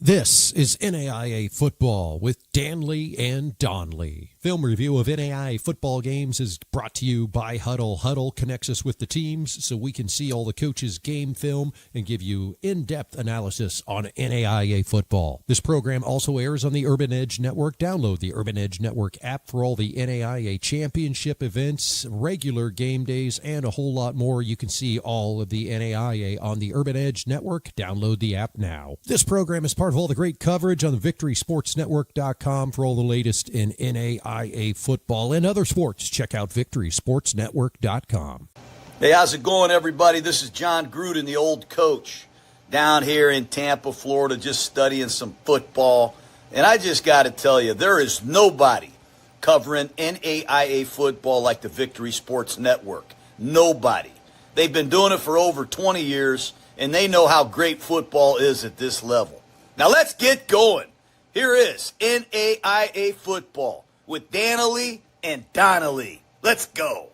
This is NAIA Football with Dannelly and Donley. Film review of NAIA football games is brought to you by Huddle. Huddle connects us with the teams so we can see all the coaches' game film and give you in-depth analysis on NAIA football. This program also airs on the Urban Edge Network. Download the Urban Edge Network app for all the NAIA championship events, regular game days, and a whole lot more. You can see all of the NAIA on the Urban Edge Network. Download the app now. This program is part of all the great coverage on the VictorySportsNetwork.com for all the latest in NAIA football and other sports. Check out VictorySportsNetwork.com. Hey, how's it going, everybody? This is John Gruden, the old coach, down here in Tampa, Florida, just studying some football. And I just got to tell you, there is nobody covering NAIA football like the Victory Sports Network. Nobody. They've been doing it for over 20 years, and they know how great football is at this level. Now let's get going. Here is NAIA Football with Dannelly and Donley. Let's go.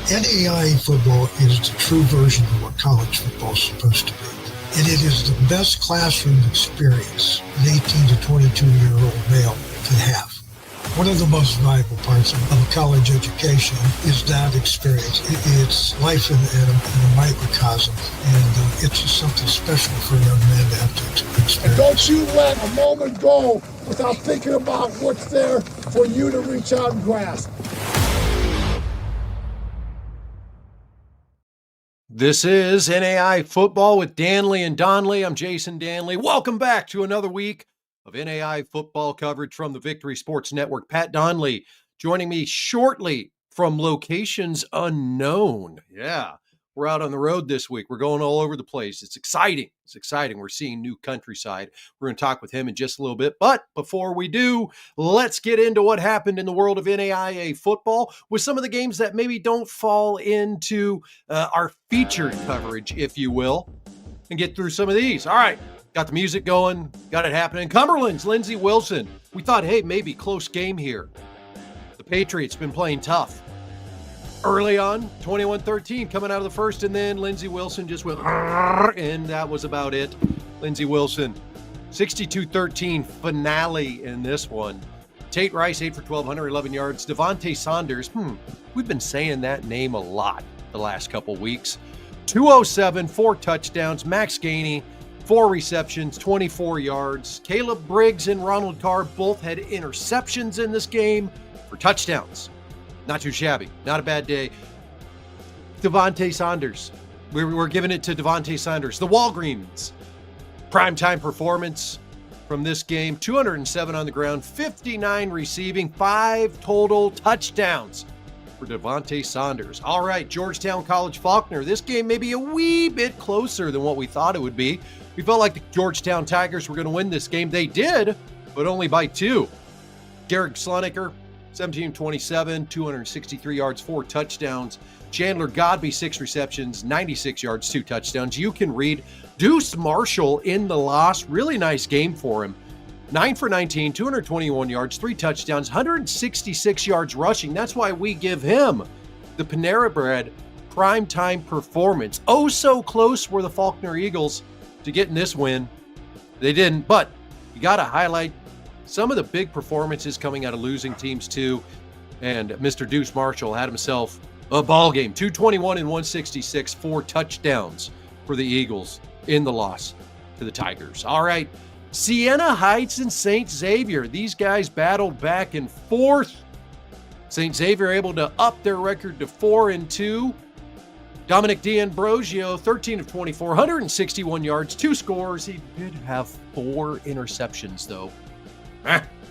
NAIA Football is the true version of what college football is supposed to be. And it is the best classroom experience an 18 to 22-year-old male can have. One of the most valuable parts of a college education is that experience. It's life in a microcosm, and it's just something special for a young man to have to experience. And don't you let a moment go without thinking about what's there for you to reach out and grasp. This is NAIA Football with Dannelly and Donley. I'm Jason Dannelly. Welcome back to another week of NAIA football coverage from the Victory Sports Network. Pat Donley joining me shortly from locations unknown. Yeah, we're out on the road this week. We're going all over the place. It's exciting. It's exciting. We're seeing new countryside. We're going to talk with him in just a little bit. But before we do, let's get into what happened in the world of NAIA football with some of the games that maybe don't fall into our featured coverage, if you will, and get through some of these. All right. Got the music going, got it happening. Cumberland's Lindsey Wilson. We thought, hey, maybe close game here. The Patriots been playing tough. Early on, 21-13 coming out of the first, and then Lindsey Wilson just went, and that was about it. Lindsey Wilson, 62-13 finale in this one. Tate Rice, 8 for 12, 111 yards. Devontae Saunders, we've been saying that name a lot the last couple weeks. 207, 4 touchdowns. Max Gainey, 4 receptions, 24 yards. Caleb Briggs and Ronald Carr both had interceptions in this game for touchdowns. Not too shabby. Not a bad day. Devontae Saunders. We're giving it to Devontae Saunders. The Walgreens. Primetime performance from this game. 207 on the ground, 59 receiving, 5 total touchdowns for Devontae Saunders. All right, Georgetown College Faulkner. This game may be a wee bit closer than what we thought it would be. We felt like the Georgetown Tigers were going to win this game. They did, but only by 2. Garrett Sloneker, 17-27, 263 yards, 4 touchdowns. Chandler Godby, 6 receptions, 96 yards, 2 touchdowns. You can read Deuce Marshall in the loss. Really nice game for him. 9 for 19, 221 yards, 3 touchdowns, 166 yards rushing. That's why we give him the Panera Bread primetime performance. Oh, so close were the Faulkner Eagles to getting this win. They didn't, but you got to highlight some of the big performances coming out of losing teams too. And Mr. Deuce Marshall had himself a ball game. 221 and 166, 4 touchdowns for the Eagles in the loss to the Tigers. All right, Siena Heights and St. Xavier. These guys battled back and forth. St. Xavier able to up their record to 4-2. Dominic D'Ambrosio, 13 of 24, 161 yards, 2 scores. He did have 4 interceptions, though.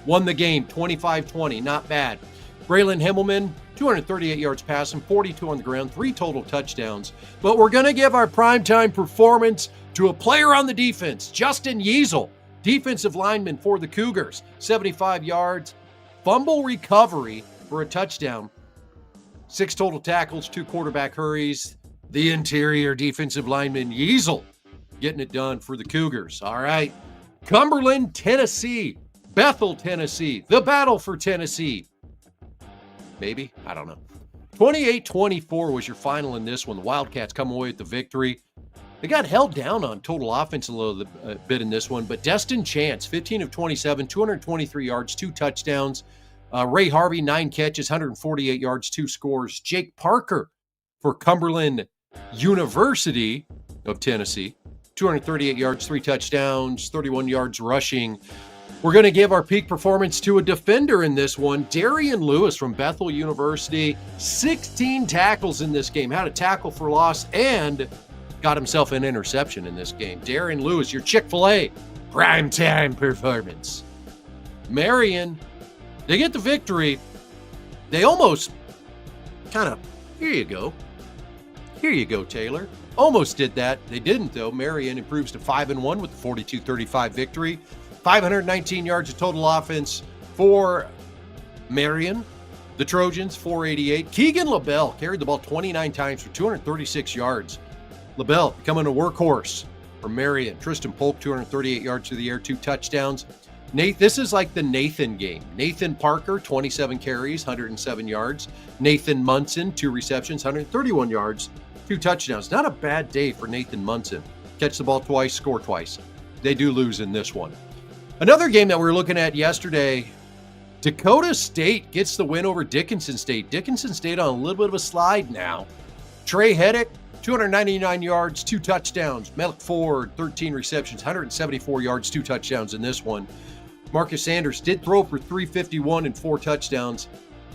Won the game, 25-20, not bad. Braylon Himmelman, 238 yards passing, 42 on the ground, 3 total touchdowns. But we're going to give our primetime performance to a player on the defense, Justin Yeasel, defensive lineman for the Cougars, 75 yards, fumble recovery for a touchdown, 6 total tackles, 2 quarterback hurries. The interior defensive lineman, Yeasel, getting it done for the Cougars. All right. Cumberland, Tennessee. Bethel, Tennessee. The battle for Tennessee. Maybe? I don't know. 28-24 was your final in this one. The Wildcats come away with the victory. They got held down on total offense a little bit in this one, but Destin Chance, 15 of 27, 223 yards, 2 touchdowns. Ray Harvey, 9 catches, 148 yards, 2 scores. Jake Parker for Cumberland University of Tennessee, 238 yards, 3 touchdowns, 31 yards rushing. We're going to give our peak performance to a defender in this one. Darian Lewis from Bethel University, 16 tackles in this game, had a tackle for loss, and got himself an interception in this game. Darian Lewis, your Chick-fil-A primetime performance. Marion, they get the victory. They almost kind of, here you go. Here you go, Taylor. Almost did that. They didn't, though. Marion improves to 5-1 with the 42-35 victory. 519 yards of total offense for Marion. The Trojans, 488. Keegan LaBelle carried the ball 29 times for 236 yards. LaBelle becoming a workhorse for Marion. Tristan Polk, 238 yards through the air, 2 touchdowns. This is like the Nathan game. Nathan Parker, 27 carries, 107 yards. Nathan Munson, 2 receptions, 131 yards, 2 touchdowns. Not a bad day for Nathan Munson. Catch the ball twice, score twice. They do lose in this one. Another game that we were looking at yesterday, Dakota State gets the win over Dickinson State. Dickinson State on a little bit of a slide now. Trey Heddick, 299 yards, 2 touchdowns. Malik Ford, 13 receptions, 174 yards, 2 touchdowns in this one. Marcus Sanders did throw for 351 and 4 touchdowns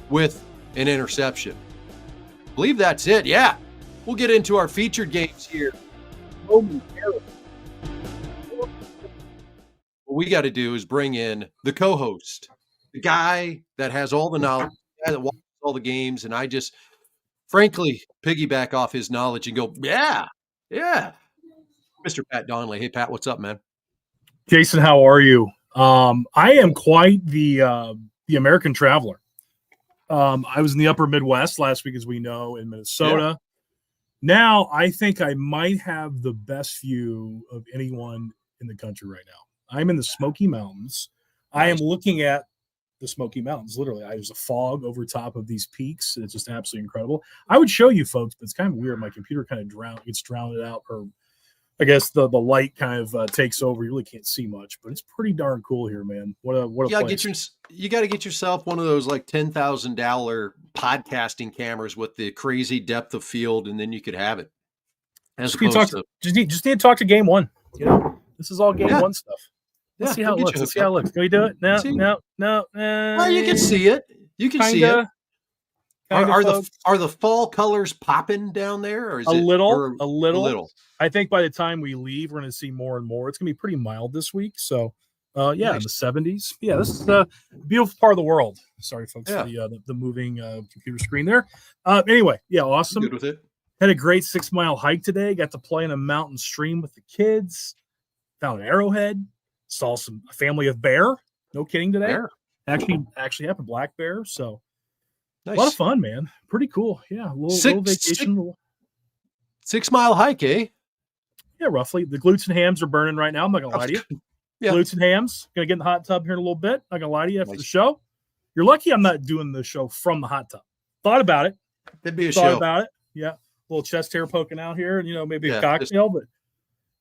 with an interception. I believe that's it. Yeah. We'll get into our featured games here momentarily. What we got to do is bring in the co-host, the guy that has all the knowledge, the guy that watches all the games, and I just frankly piggyback off his knowledge and go, yeah. Mr. Pat Donley. Hey, Pat, what's up, man? Jason, how are you? I am quite the American traveler. I was in the upper Midwest last week, as we know, in Minnesota. Yeah. Now I think I might have the best view of anyone in the country right now. I'm in the Smoky Mountains. Nice. I am looking at the Smoky Mountains. Literally, there's a fog over top of these peaks. It's just absolutely incredible. I would show you folks, but it's kind of weird. My computer kind of gets drowned out, or I guess the light kind of takes over. You really can't see much, but it's pretty darn cool here, man. What a place. You got to get yourself one of those like $10,000 podcasting cameras with the crazy depth of field, and then you could have it. Just need to talk to Game One. You know, this is all Game One stuff. Let's see how it looks. Let's see how it looks. Can we do it? No. Well, you can see it. You can see it. Are the fall colors popping down there, or is a little? I think by the time we leave, we're going to see more and more. It's going to be pretty mild this week. So, nice. In the 70s. Yeah, this is a beautiful part of the world. Sorry, folks, for the moving computer screen there. Anyway, awesome. Good with it. Had a great 6-mile hike today. Got to play in a mountain stream with the kids. Found an arrowhead. Saw a family of bear. No kidding today. Bear. Actually have a black bear. So nice. A lot of fun, man. Pretty cool. Yeah. A little vacation. 6-mile hike, eh? Yeah, roughly. The glutes and hams are burning right now. I'm not going to lie to you. Yeah. Glutes and hams. Going to get in the hot tub here in a little bit. Not going to lie to you after the show. You're lucky I'm not doing the show from the hot tub. Thought about it. That'd be a show. Thought about it. Yeah. A little chest hair poking out here, and maybe a cocktail, but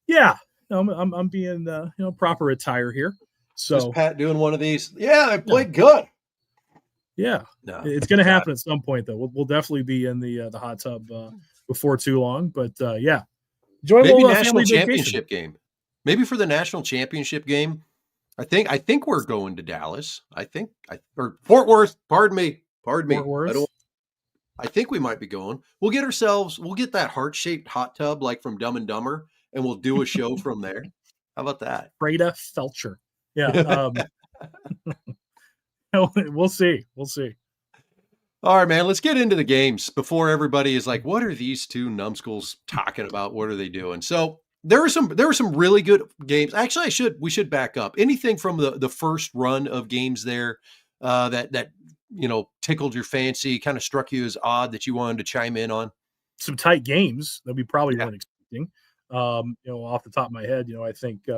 yeah. I'm being proper attire here. So is Pat doing one of these? Yeah, I played good. Yeah, no, it's going to happen at some point though. We'll definitely be in the hot tub before too long. But enjoy a little national championship game. Maybe for the national championship game. I think we're going to Dallas. Or Fort Worth. Pardon me. Fort Worth. I think we might be going. We'll get that heart-shaped hot tub like from Dumb and Dumber. And we'll do a show from there. How about that? Freda Felcher. Yeah. We'll see. All right, man. Let's get into the games before everybody is like, what are these two numbskulls talking about? What are they doing? So there were some really good games. Actually, we should back up. Anything from the first run of games there that tickled your fancy, kind of struck you as odd that you wanted to chime in on? Some tight games that we probably weren't expecting. Off the top of my head, I think,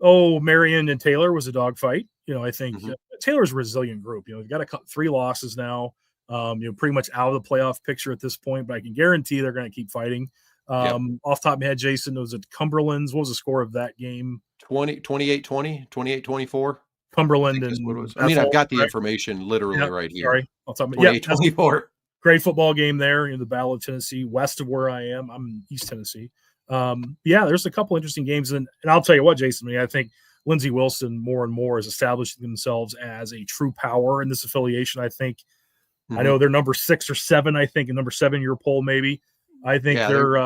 Marion and Taylor was a dogfight. I think Taylor's a resilient group. They've got 3 losses now, pretty much out of the playoff picture at this point, but I can guarantee they're going to keep fighting. Off the top of my head, Jason, was it Cumberland's? What was the score of that game? 28-20, 28-24. Cumberland I and mean, I've got the correct? information literally right here. Sorry. Off the top of my, 28-24. Great football game there in the Battle of Tennessee, west of where I am. I'm in East Tennessee. There's a couple interesting games. And I'll tell you what, Jason, I think Lindsey Wilson more and more is establishing themselves as a true power in this affiliation. I think I know they're number 6 or 7, I think, and number 7 in your poll, maybe. I think they're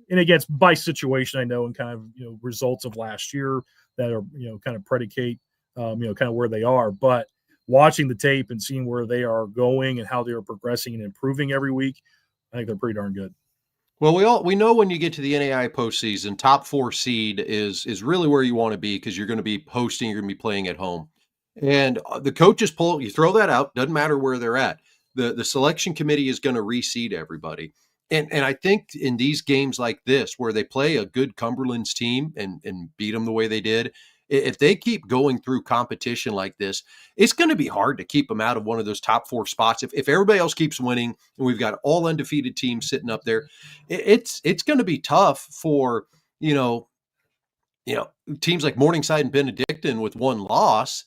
and again, it's by situation, I know, and kind of, results of last year that are, kind of predicate, kind of where they are. But watching the tape and seeing where they are going and how they are progressing and improving every week, I think they're pretty darn good. Well, we know when you get to the NAIA postseason, top 4 seed is really where you want to be because you're going to be hosting, you're going to be playing at home. And the coaches you throw that out, doesn't matter where they're at. The selection committee is going to reseed everybody. And I think in these games like this, where they play a good Cumberland's team and beat them the way they did, if they keep going through competition like this, it's going to be hard to keep them out of one of those top 4 spots. If everybody else keeps winning and we've got all undefeated teams sitting up there, it's going to be tough for, teams like Morningside and Benedictine with 1 loss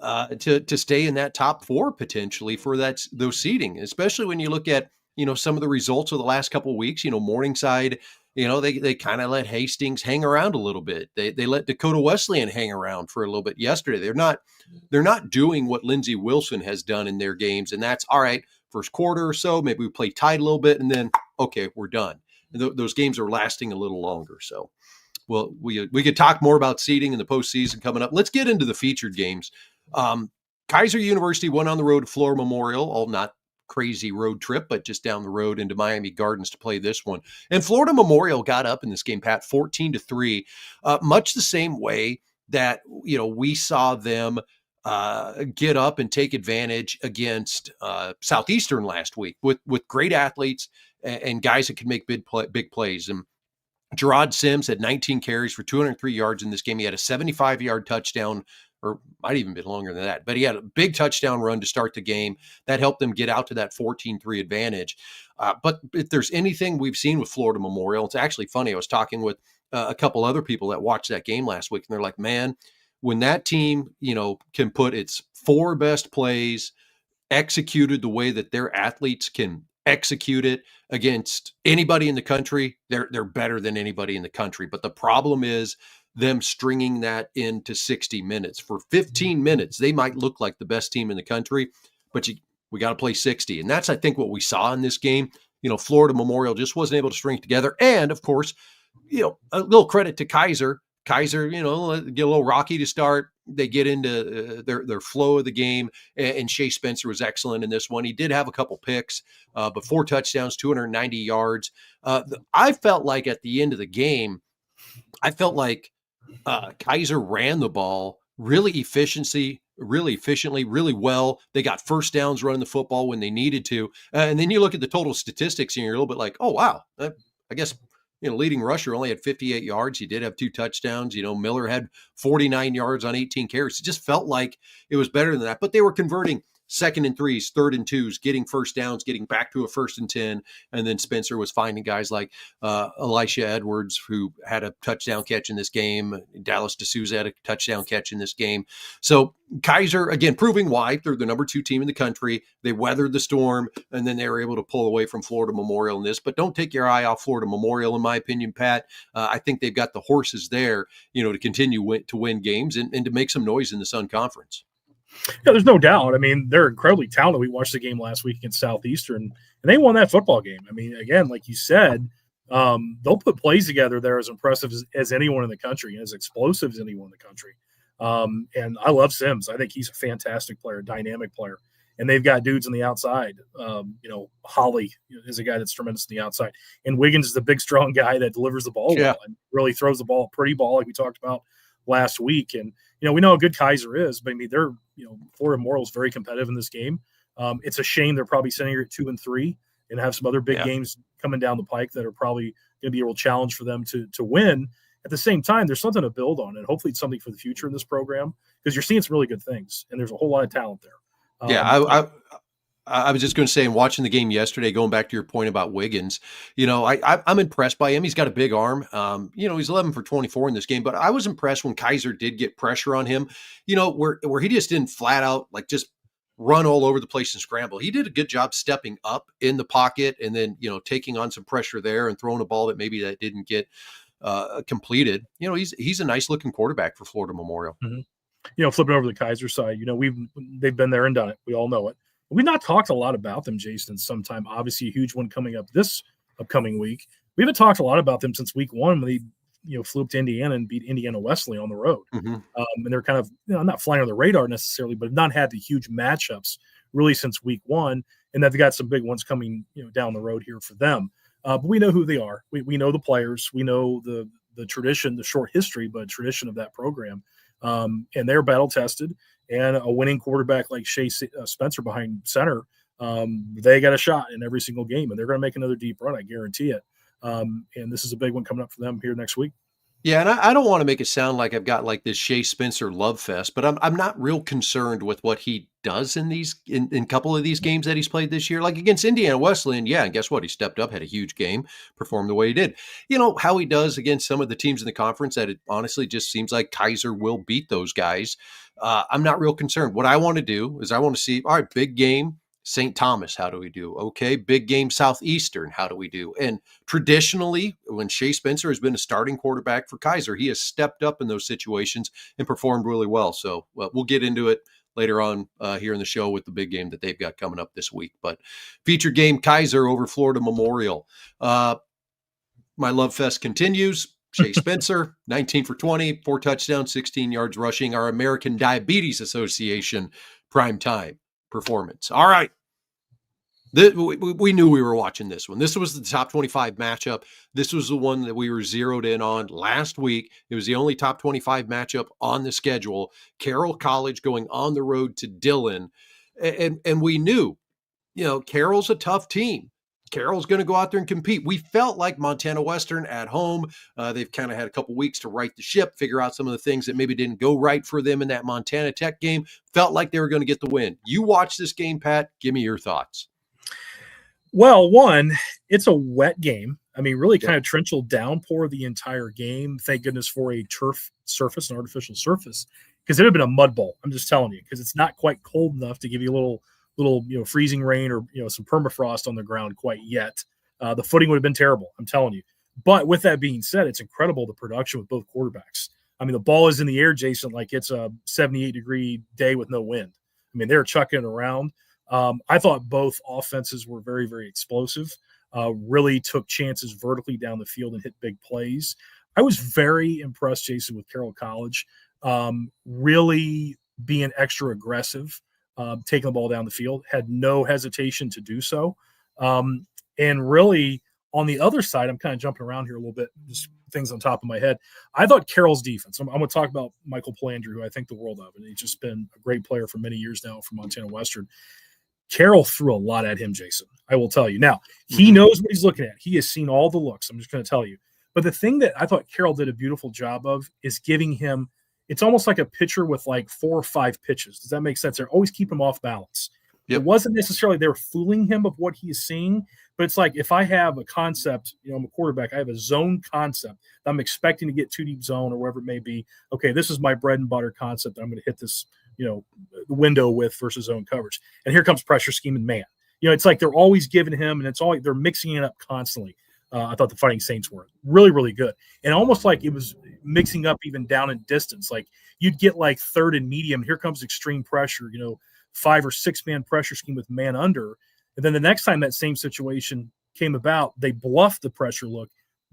to stay in that top 4 potentially for those seeding, especially when you look at, some of the results of the last couple of weeks. Morningside, they kind of let Hastings hang around a little bit. They let Dakota Wesleyan hang around for a little bit yesterday. They're not doing what Lindsey Wilson has done in their games, and that's all right. First quarter or so, maybe we play tight a little bit, and then okay, we're done. Those games are lasting a little longer. So, well, we could talk more about seeding in the postseason coming up. Let's get into the featured games. Kaiser University went on the road to Florida Memorial, all not crazy road trip, but just down the road into Miami Gardens to play this one. And Florida Memorial got up in this game, Pat, 14-3, much the same way that, we saw them get up and take advantage against Southeastern last week with great athletes and guys that can make big plays. And Gerard Sims had 19 carries for 203 yards in this game. He had a 75-yard touchdown, or might even been longer than that, but he had a big touchdown run to start the game that helped them get out to that 14-3 advantage. But if there's anything we've seen with Florida Memorial, it's actually funny. I was talking with a couple other people that watched that game last week, and they're like, man, when that team, can put its 4 best plays executed the way that their athletes can execute it against anybody in the country, they're better than anybody in the country. But the problem is them stringing that into 60 minutes. For 15 minutes, they might look like the best team in the country, but we got to play 60. And that's, I think, what we saw in this game. Florida Memorial just wasn't able to string it together. And, of course, a little credit to Kaiser. Kaiser, get a little rocky to start. They get into their flow of the game, and Shea Spencer was excellent in this one. He did have a couple picks, but 4 touchdowns, 290 yards. I felt like at the end of the game, Kaiser ran the ball really efficiently, really well. They got first downs running the football when they needed to. And then you look at the total statistics and you're a little bit like, oh, wow. I guess, leading rusher only had 58 yards. He did have 2 touchdowns. Miller had 49 yards on 18 carries. It just felt like it was better than that. But they were converting 2nd and 3s, 3rd and 2s, getting first downs, getting back to a 1st and 10. And then Spencer was finding guys like Elisha Edwards, who had a touchdown catch in this game. Dallas D'Souza had a touchdown catch in this game. So Kaiser, again, proving why they're the number 2 team in the country. They weathered the storm, and then they were able to pull away from Florida Memorial in this. But don't take your eye off Florida Memorial, in my opinion, Pat. I think they've got the horses there, to continue to win games and to make some noise in the Sun Conference. Yeah, there's no doubt. I mean, they're incredibly talented. We watched the game last week against Southeastern, and they won that football game. I mean, again, like you said, they'll put plays together that are as impressive as anyone in the country and as explosive as anyone in the country. And I love Sims. I think he's a fantastic player, dynamic player. And they've got dudes on the outside. Holly is a guy that's tremendous on the outside. And Wiggins is the big, strong guy that delivers the ball well and really throws the ball, pretty ball, like we talked about last week. And, we know how good Kaiser is, but I mean, they're, Florida Memorial is very competitive in this game. It's a shame they're probably sitting here at 2-3 and have some other big games coming down the pike that are probably going to be a real challenge for them to win. At the same time, there's something to build on, and hopefully it's something for the future in this program because you're seeing some really good things, and there's a whole lot of talent there. I was just going to say, in watching the game yesterday, going back to your point about Wiggins, I'm impressed by him. He's got a big arm. He's 11 for 24 in this game, but I was impressed when Kaiser did get pressure on him, where he just didn't flat out like just run all over the place and scramble. He did a good job stepping up in the pocket and then, taking on some pressure there and throwing a ball that maybe that didn't get completed. He's a nice looking quarterback for Florida Memorial. Mm-hmm. Flipping over to the Kaiser side, they've been there and done it. We all know it. We've not talked a lot about them, Jason, sometime. Obviously, a huge one coming up this upcoming week. We haven't talked a lot about them since week one when they, flew up to Indiana and beat Indiana Wesley on the road. Mm-hmm. And they're kind of, not flying on the radar necessarily, but have not had the huge matchups really since week one. And they've got some big ones coming, down the road here for them. But we know who they are. We know the players. We know the tradition, the short history, but tradition of that program. And they're battle tested. And a winning quarterback like Shea Spencer behind center, they got a shot in every single game, and they're going to make another deep run. I guarantee it. And this is a big one coming up for them here next week. Yeah, and I don't want to make it sound like I've got like this Shea Spencer love fest, but I'm not real concerned with what he does in a couple of these games that he's played this year, like against Indiana Wesleyan. Yeah, and guess what? He stepped up, had a huge game, performed the way he did. How he does against some of the teams in the conference that it honestly just seems like Kaiser will beat those guys. I'm not real concerned. What I want to do is I want to see, all right, big game, St. Thomas, how do we do? Okay, big game Southeastern, how do we do? And traditionally, when Shea Spencer has been a starting quarterback for Kaiser, he has stepped up in those situations and performed really well. So we'll get into it later on here in the show with the big game that they've got coming up this week. But featured game Kaiser over Florida Memorial. My love fest continues. Shea Spencer, 19 for 20, 4 touchdowns, 16 yards rushing. Our American Diabetes Association primetime performance. All right. We knew we were watching this one. This was the top 25 matchup. This was the one that we were zeroed in on last week. It was the only top 25 matchup on the schedule. Carroll College going on the road to Dillon. And we knew, Carroll's a tough team. Carroll's going to go out there and compete. We felt like Montana Western at home. They've kind of had a couple weeks to right the ship, figure out some of the things that maybe didn't go right for them in that Montana Tech game. Felt like they were going to get the win. You watch this game, Pat. Give me your thoughts. Well, one, it's a wet game. I mean, really kind of torrential downpour the entire game. Thank goodness for a turf surface, an artificial surface, because it would have been a mud bowl. I'm just telling you, because it's not quite cold enough to give you a little freezing rain or some permafrost on the ground quite yet. The footing would have been terrible, I'm telling you. But with that being said, it's incredible the production with both quarterbacks. I mean, the ball is in the air, Jason, like it's a 78-degree day with no wind. I mean, they're chucking it around. I thought both offenses were very, very explosive, really took chances vertically down the field and hit big plays. I was very impressed, Jason, with Carroll College, really being extra aggressive. Taking the ball down the field, had no hesitation to do so. And really, on the other side, I'm kind of jumping around here a little bit, just things on top of my head. I thought Carroll's defense, I'm going to talk about Michael Palandry, who I think the world of, and he's just been a great player for many years now for Montana Western. Carroll threw a lot at him, Jason. I will tell you. Now, he knows what he's looking at. He has seen all the looks. I'm just going to tell you. But the thing that I thought Carroll did a beautiful job of is giving him – it's almost like a pitcher with like 4 or 5 pitches. Does that make sense? They're always keep him off balance. Yep. It wasn't necessarily they were fooling him of what he is seeing, but it's like if I have a concept, I'm a quarterback, I have a zone concept that I'm expecting to get 2 deep zone or whatever it may be. Okay, this is my bread and butter concept that I'm going to hit this, window with versus zone coverage. And here comes pressure scheme and man. It's like they're always giving him, and it's all they're mixing it up constantly. I thought the Fighting Saints were really, really good. And almost like it was mixing up even down in distance. Like you'd get like third and medium. Here comes extreme pressure, 5 or 6 man pressure scheme with man under. And then the next time that same situation came about, they bluffed the pressure look,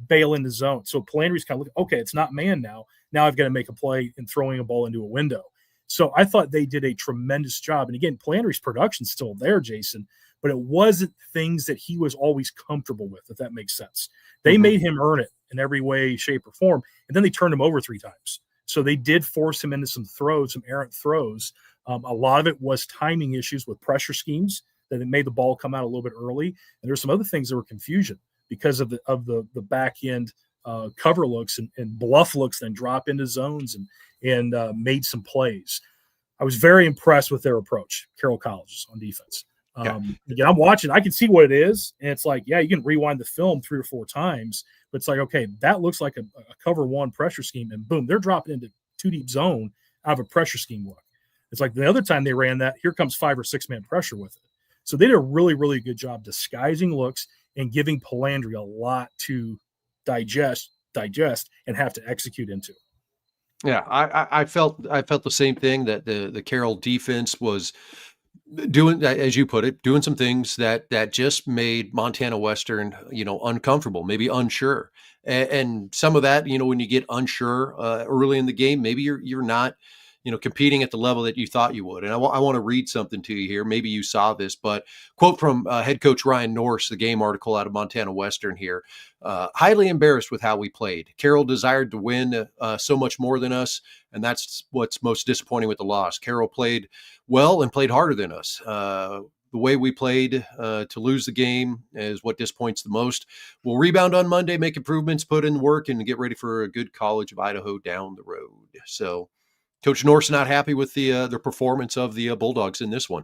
bail in the zone. So Palandry's kind of looking, okay, it's not man now. Now I've got to make a play in throwing a ball into a window. So I thought they did a tremendous job. And again, Palandry's production's still there, Jason, but it wasn't things that he was always comfortable with, if that makes sense. They made him earn it in every way, shape, or form, and then they turned him over 3 times. So they did force him into some throws, some errant throws. A lot of it was timing issues with pressure schemes that made the ball come out a little bit early. And there's some other things that were confusion because of the back end cover looks and bluff looks, then drop into zones and made some plays. I was very impressed with their approach, Carroll College on defense. Again, I'm watching. I can see what it is, and it's like, yeah, you can rewind the film 3 or 4 times, but it's like, okay, that looks like a cover 1 pressure scheme, and boom, they're dropping into 2 deep zone out of a pressure scheme look. It's like the other time they ran that, here comes 5 or 6 man pressure with it. So they did a really, really good job disguising looks and giving Palandri a lot to digest, and have to execute into. Yeah, I felt the same thing, that the Carroll defense was doing, as you put it, doing some things that just made Montana Western, uncomfortable, maybe unsure. And some of that, when you get unsure early in the game, maybe you're not, competing at the level that you thought you would. And I want to read something to you here. Maybe you saw this, but quote from head coach Ryan Norse, the game article out of Montana Western here. Highly embarrassed with how we played. Carroll desired to win so much more than us, and that's what's most disappointing with the loss. Carroll played well and played harder than us. The way we played to lose the game is what disappoints the most. We'll rebound on Monday, make improvements, put in work, and get ready for a good College of Idaho down the road. So Coach Norse not happy with the performance of the Bulldogs in this one.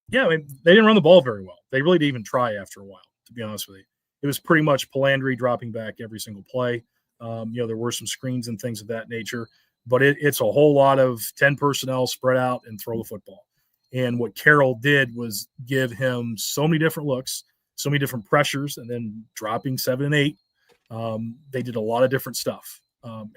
Yeah, I mean, they didn't run the ball very well. They really didn't even try after a while, to be honest with you. It was pretty much Palandri dropping back every single play. There were some screens and things of that nature, but it's a whole lot of 10 personnel spread out and throw the football. And what Carroll did was give him so many different looks, so many different pressures, and then dropping 7 and 8. They did a lot of different stuff.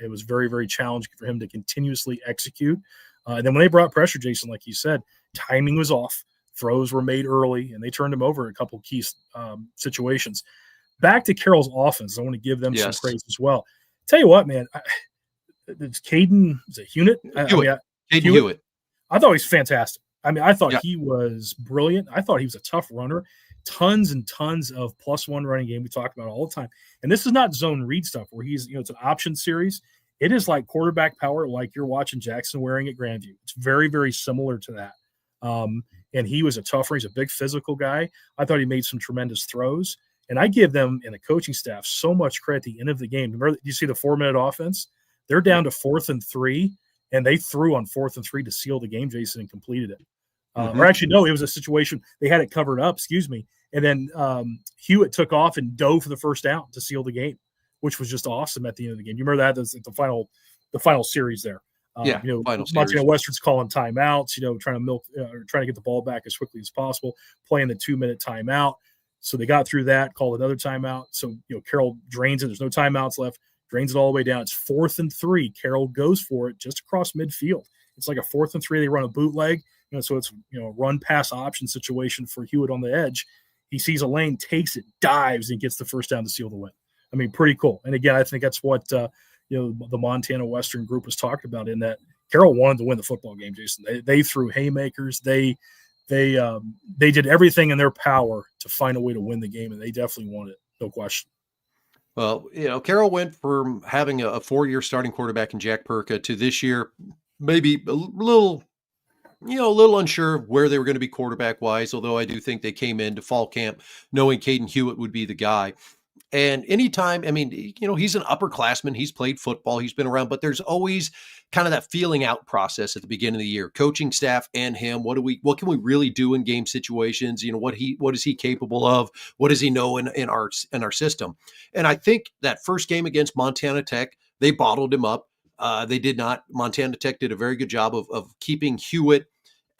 It was very, very challenging for him to continuously execute. And then when they brought pressure, Jason, like you said, timing was off. Throws were made early, and they turned him over in a couple of key situations. Back to Carroll's offense, I want to give them some praise as well. Tell you what, man, it's Caden, is it Hewitt? Caden Hewitt. I thought he was fantastic. I mean, I thought he was brilliant. I thought he was a tough runner. Tons and tons of +1 running game we talk about all the time. And this is not zone read stuff where he's, it's an option series. It is like quarterback power, like you're watching Jackson Waring at Grandview. It's very, very similar to that. And he was a tougher. He's a big physical guy. I thought he made some tremendous throws. And I give them and the coaching staff so much credit at the end of the game. Remember, you see the 4-minute offense? They're down to 4th and 3, and they threw on 4th and 3 to seal the game, Jason, and completed it. Or actually, no, it was a situation they had it covered up, and then Hewitt took off and dove for the first down to seal the game, which was just awesome at the end of the game. You remember that? That's the final series there. Montana Western's calling timeouts, trying to get the ball back as quickly as possible, playing the 2-minute timeout. So they got through that, called another timeout. So, Carroll drains it. There's no timeouts left, drains it all the way down. It's 4th and 3. Carroll goes for it just across midfield. It's like a 4th and 3. They run a bootleg, so it's, a run pass option situation for Hewitt on the edge. He sees a lane, takes it, dives, and gets the first down to seal the win. I mean, pretty cool. And again, I think that's what, the Montana Western group was talking about, in that Carroll wanted to win the football game, Jason. They threw haymakers. They did everything in their power to find a way to win the game, and they definitely won it, no question. Well, Carroll went from having a 4-year starting quarterback in Jack Perka to this year maybe a little unsure of where they were going to be quarterback-wise, although I do think they came into fall camp knowing Caden Hewitt would be the guy. And anytime, he's an upperclassman. He's played football. He's been around, but there's always kind of that feeling out process at the beginning of the year. Coaching staff and him, what can we really do in game situations? What is he capable of? What does he know in our system? And I think that first game against Montana Tech, they bottled him up. They did not. Montana Tech did a very good job of keeping Hewitt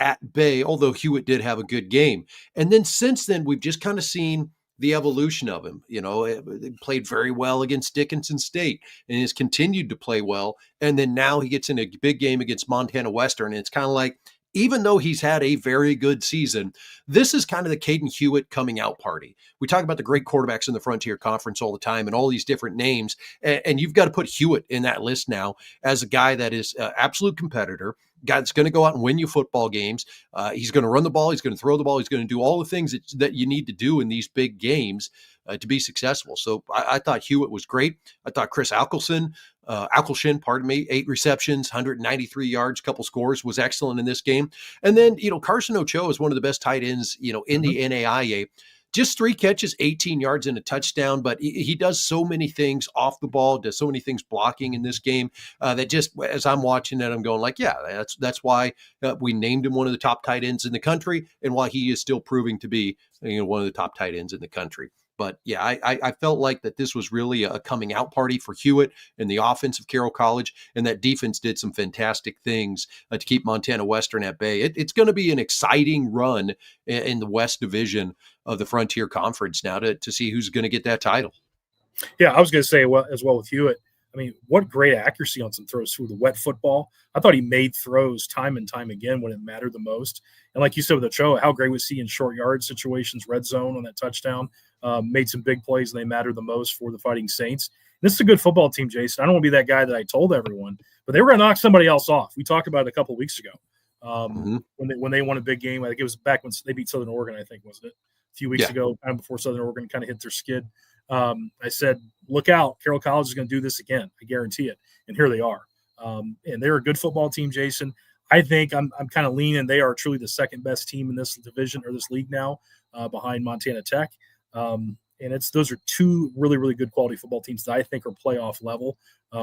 at bay, although Hewitt did have a good game. And then since then, we've just kind of seen the evolution of him. They played very well against Dickinson State and has continued to play well. And then now he gets in a big game against Montana Western. And it's kind of like, even though he's had a very good season, this is kind of the Caden Hewitt coming out party. We talk about the great quarterbacks in the Frontier Conference all the time and all these different names. And you've got to put Hewitt in that list now as a guy that is an absolute competitor, guy that's going to go out and win you football games. He's going to run the ball. He's going to throw the ball. He's going to do all the things that you need to do in these big games to be successful. So I thought Hewitt was great. I thought Chris Alkelson, 8 receptions, 193 yards, couple scores, was excellent in this game. And then, Carson Ochoa is one of the best tight ends, in the NAIA. just 3 catches, 18 yards and a touchdown. But he does so many things off the ball, does so many things blocking in this game that just as I'm watching it, I'm going like, yeah, that's why we named him one of the top tight ends in the country, and why he is still proving to be one of the top tight ends in the country. But yeah, I felt like that this was really a coming out party for Hewitt and the offense of Carroll College, and that defense did some fantastic things to keep Montana Western at bay. It's going to be an exciting run in the West Division of the Frontier Conference now to see who's going to get that title. Yeah, I was going to say as well with Hewitt. I mean, what great accuracy on some throws through the wet football. I thought he made throws time and time again when it mattered the most. And like you said with Ochoa, how great was he in short yard situations, red zone on that touchdown, made some big plays, and they mattered the most for the Fighting Saints. This is a good football team, Jason. I don't want to be that guy that I told everyone, but they were going to knock somebody else off. We talked about it a couple of weeks ago when they won a big game. I think it was back when they beat Southern Oregon, I think, wasn't it? A few weeks ago, time before Southern Oregon kind of hit their skid. I said, look out, Carroll College is going to do this again. I guarantee it. And here they are. And they're a good football team, Jason. I think I'm kind of leaning. They are truly the second best team in this division or this league now, behind Montana Tech. And those are two really, really good quality football teams that I think are playoff level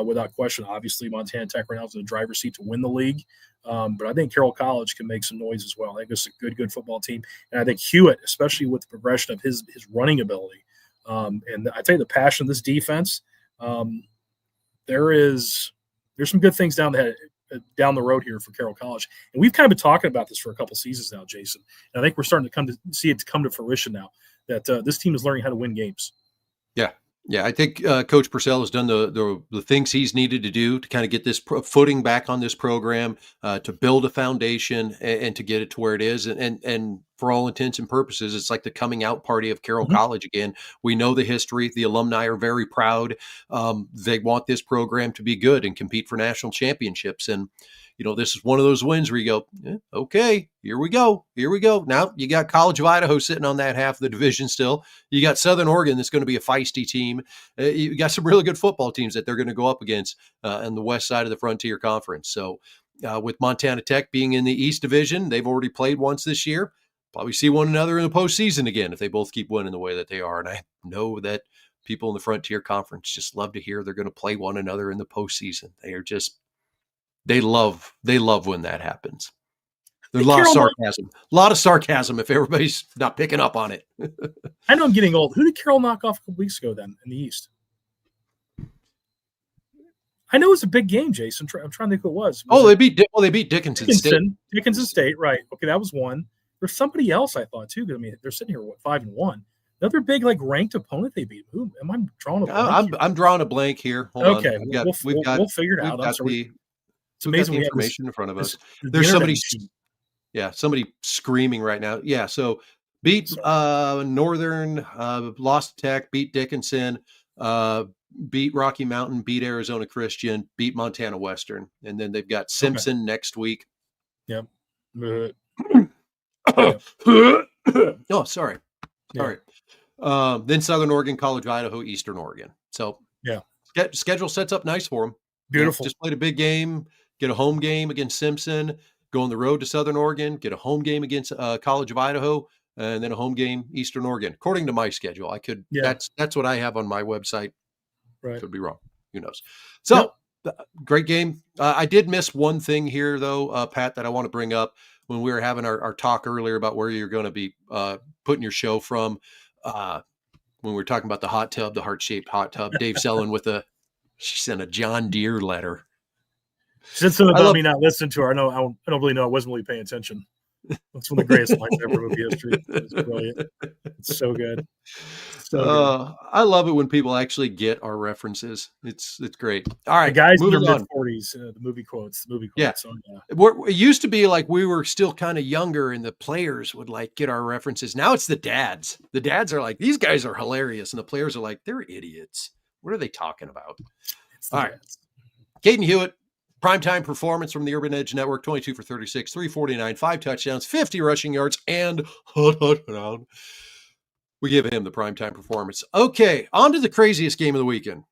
without question. Obviously, Montana Tech right now is in the driver's seat to win the league. But I think Carroll College can make some noise as well. I think it's a good football team. And I think Hewitt, especially with the progression of his running ability, and I tell you, the passion of this defense, there's some good things down the road here for Carroll College. And we've kind of been talking about this for a couple seasons now, Jason. And I think we're starting to see it come to fruition now that this team is learning how to win games. Yeah, I think Coach Purcell has done the things he's needed to do to kind of get this footing back on this program, to build a foundation and to get it to where it is. And for all intents and purposes, it's like the coming out party of Carroll College again. We know the history. The alumni are very proud. They want this program to be good and compete for national championships. And this is one of those wins where you go, okay, here we go. Now you got College of Idaho sitting on that half of the division still. You got Southern Oregon that's going to be a feisty team. You got some really good football teams that they're going to go up against on the west side of the Frontier Conference. So with Montana Tech being in the East Division, they've already played once this year. Probably see one another in the postseason again if they both keep winning the way that they are. And I know that people in the Frontier Conference just love to hear they're going to play one another in the postseason. They love when that happens. There's a lot of sarcasm if everybody's not picking up on it. I know I'm getting old. Who did Carroll knock off a couple weeks ago then in the East? I know it was a big game, Jason. I'm trying to think who it was. They beat Dickinson State. Dickinson State, right. Okay, that was one. There's somebody else I thought too. I mean, they're sitting here 5-1. Another big ranked opponent they beat. Who am I drawing a blank? I'm drawing a blank here. Hold okay, on. We'll figure it out. I'm sorry. It's amazing. The information in front of us. There's somebody screaming right now. Yeah. So beat Northern, lost Tech, beat Dickinson, beat Rocky Mountain, beat Arizona Christian, beat Montana Western, and then they've got Simpson next week. Yep. Oh, sorry. Then Southern Oregon, College of Idaho, Eastern Oregon. So schedule sets up nice for them. Beautiful. Just played a big game. Get a home game against Simpson, go on the road to Southern Oregon, get a home game against College of Idaho, and then a home game Eastern Oregon. According to my schedule, that's what I have on my website. Right. Could be wrong. Who knows? So great game. I did miss one thing here though, Pat, that I want to bring up when we were having our talk earlier about where you're going to be putting your show from. When we were talking about the hot tub, the heart-shaped hot tub, Dave Zellen she sent a John Deere letter. She said something about me not listening to her. I don't really know. I wasn't really paying attention. That's one of the greatest lines ever in movie history. It's brilliant. It's so good. I love it when people actually get our references. It's great. All right, the guys in their mid-40s, the movie quotes. Yeah. So, It used to be like we were still kind of younger and the players would get our references. Now it's the dads. The dads are like, these guys are hilarious. And the players are like, they're idiots. What are they talking about? All right. Caden Hewitt. Primetime performance from the Urban Edge Network, 22 for 36, 349, 5 touchdowns, 50 rushing yards, and we give him the primetime performance. Okay, on to the craziest game of the weekend.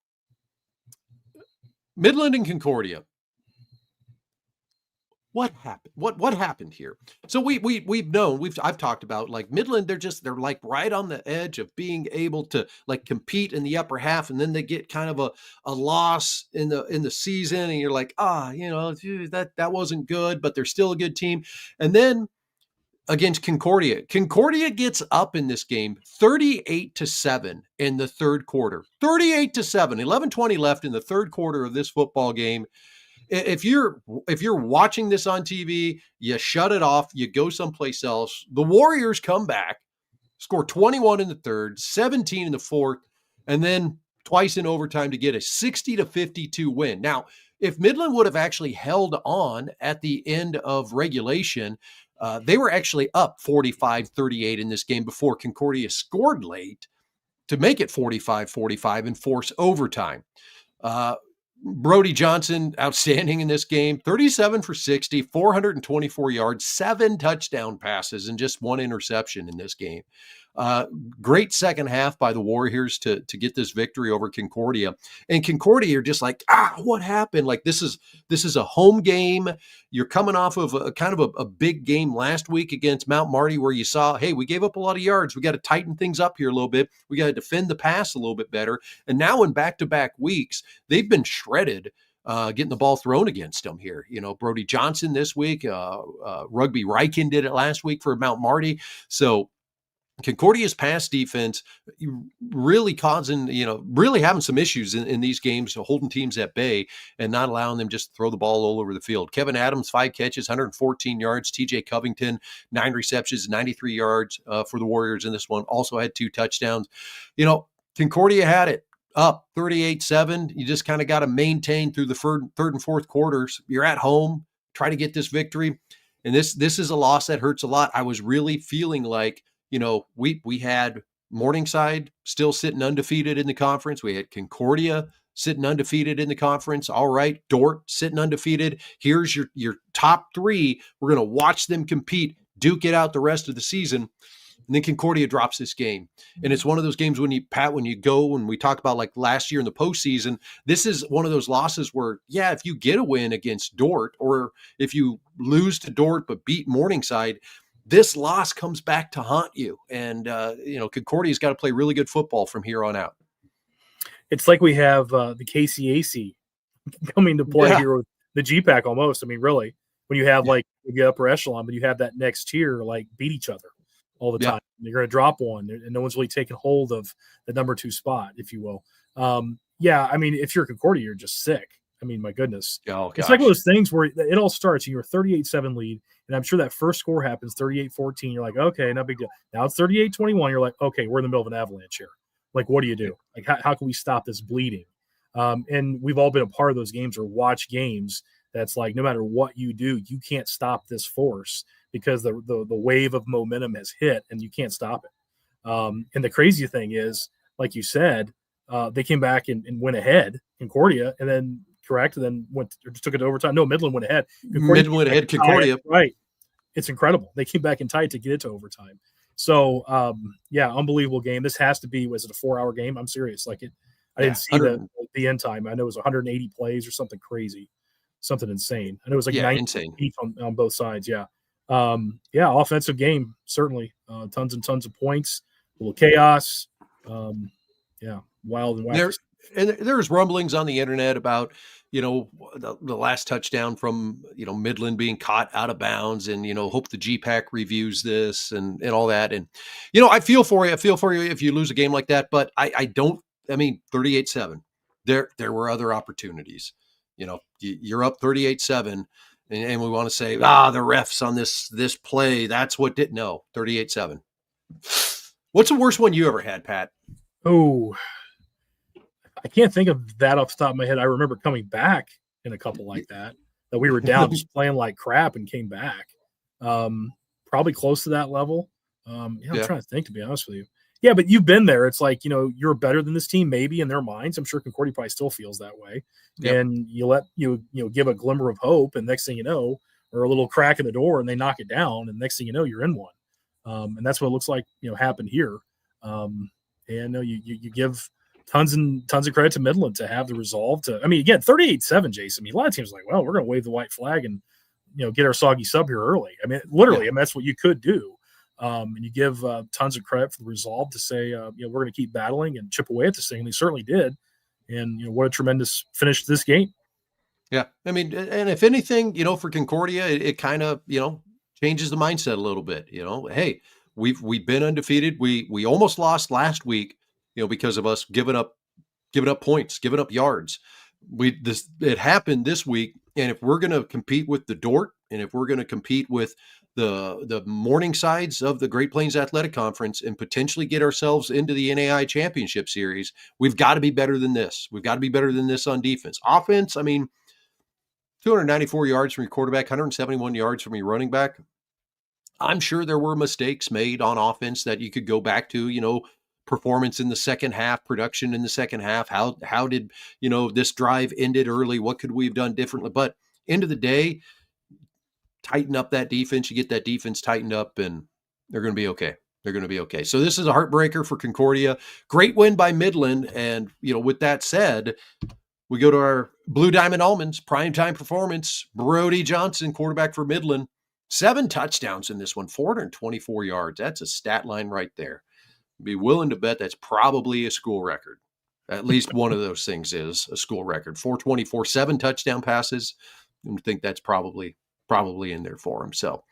Midland and Concordia. what happened? What happened here? So we've known, I've talked about like Midland, they're like right on the edge of being able to like compete in the upper half, and then they get kind of a loss in the season, and you're like, that wasn't good, but they're still a good team. And then against Concordia gets up in this game 38-7 in the third quarter. 38-7, 11:20 left in the third quarter of this football game. If you're watching this on TV, you shut it off, you go someplace else. The Warriors come back, score 21 in the third, 17 in the fourth, and then twice in overtime to get a 60-52 win. Now, if Midland would have actually held on at the end of regulation, they were actually up 45-38 in this game before Concordia scored late to make it 45-45 and force overtime. Brody Johnson, outstanding in this game, 37 for 60, 424 yards, 7 touchdown passes, and just 1 interception in this game. Great second half by the Warriors to get this victory over Concordia. And Concordia, you're just like, what happened? Like this is a home game. You're coming off of a big game last week against Mount Marty where you saw, hey, we gave up a lot of yards. We got to tighten things up here a little bit. We got to defend the pass a little bit better. And now in back-to-back weeks, they've been shredded. Getting the ball thrown against them here. Brody Johnson this week, Rugby Ryken did it last week for Mount Marty. So Concordia's pass defense really really having some issues in these games, holding teams at bay and not allowing them just to throw the ball all over the field. Kevin Adams, 5 catches, 114 yards. TJ Covington, 9 receptions, 93 yards for the Warriors in this one. Also had 2 touchdowns. Concordia had it up 38-7. You just kind of got to maintain through the third and fourth quarters. You're at home, try to get this victory. And this is a loss that hurts a lot. I was really feeling like, we had Morningside still sitting undefeated in the conference. We had Concordia sitting undefeated in the conference. All right, Dort sitting undefeated. Here's your top 3. We're going to watch them compete, duke it out the rest of the season. And then Concordia drops this game. And it's one of those games when you go, and we talked about like last year in the postseason, this is one of those losses where, if you get a win against Dort, or if you lose to Dort but beat Morningside, this loss comes back to haunt you. And, Concordia's got to play really good football from here on out. It's like we have the KCAC coming to play here with the GPAC almost. I mean, really, when you have like the upper echelon, but you have that next tier, like beat each other all the time. You're going to drop one, and no one's really taking hold of the number 2 spot, if you will. I mean, if you're Concordia, you're just sick. I mean, my goodness. It's like one of those things where it all starts. You're a 38-7 lead, and I'm sure that first score happens 38-14. You're like, okay, no big deal. Now it's 38-21. You're like, okay, we're in the middle of an avalanche here. Like, what do you do? Like, how can we stop this bleeding? And we've all been a part of those games or watch games that's like, no matter what you do, you can't stop this force because the wave of momentum has hit and you can't stop it. And the crazy thing is, like you said, they came back and went ahead, Concordia, and then took it to overtime. No, Midland went ahead. Midland went ahead, Concordia. Right. It's incredible. They came back and tied to get it to overtime. So, unbelievable game. This has to be, was it a 4-hour game? I'm serious. Like I didn't see the end time. I know it was 180 plays or something crazy, something insane. I know it was like 90 each on both sides. Yeah. Offensive game, certainly. Tons and tons of points, a little chaos. Wild and wild. There's rumblings on the internet about, the last touchdown from, Midland being caught out of bounds, and, hope the GPAC reviews this and all that. And, I feel for you. If you lose a game like that, but I don't, 38-7, there were other opportunities. You're up 38-7 and we want to say, the refs on this play, that's what didn't know. 38-7. What's the worst one you ever had, Pat? Oh, I can't think of that off the top of my head. I remember coming back in a couple like that we were down just playing like crap and came back. Probably close to that level. I'm trying to think, to be honest with you. Yeah, but you've been there. It's like, you're better than this team, maybe in their minds. I'm sure Concordia probably still feels that way. Yep. And you let give a glimmer of hope, and next thing you know, or a little crack in the door, and they knock it down, and next thing you know, you're in one. And that's what it looks like, happened here. You give tons and tons of credit to Midland to have the resolve to. Again, 38-7, Jason. A lot of teams are like, well, we're going to wave the white flag and get our soggy sub here early. I mean, literally, I mean, that's what you could do. And you give tons of credit for the resolve to say, we're going to keep battling and chip away at this thing. And they certainly did. And, what a tremendous finish to this game. Yeah. I mean, and if anything, for Concordia, it kind of, changes the mindset a little bit. Hey, we've been undefeated. We almost lost last week, because of us giving up points, giving up yards. It happened this week. And if we're going to compete with the Dort, and if we're going to compete with the Morningsides of the Great Plains Athletic Conference and potentially get ourselves into the NAIA Championship Series, we've got to be better than this. We've got to be better than this on defense. Offense, I mean, 294 yards from your quarterback, 171 yards from your running back. I'm sure there were mistakes made on offense that you could go back to, performance in the second half, production in the second half. How did, this drive ended early? What could we have done differently? But end of the day, tighten up that defense. You get that defense tightened up and they're going to be okay. They're going to be okay. So this is a heartbreaker for Concordia. Great win by Midland. And, with that said, we go to our Blue Diamond Almonds, primetime performance. Brody Johnson, quarterback for Midland, 7 touchdowns in this one, 424 yards. That's a stat line right there. Be willing to bet that's probably a school record. At least one of those things is a school record. 424, 7 touchdown passes. I think that's probably in there for him. So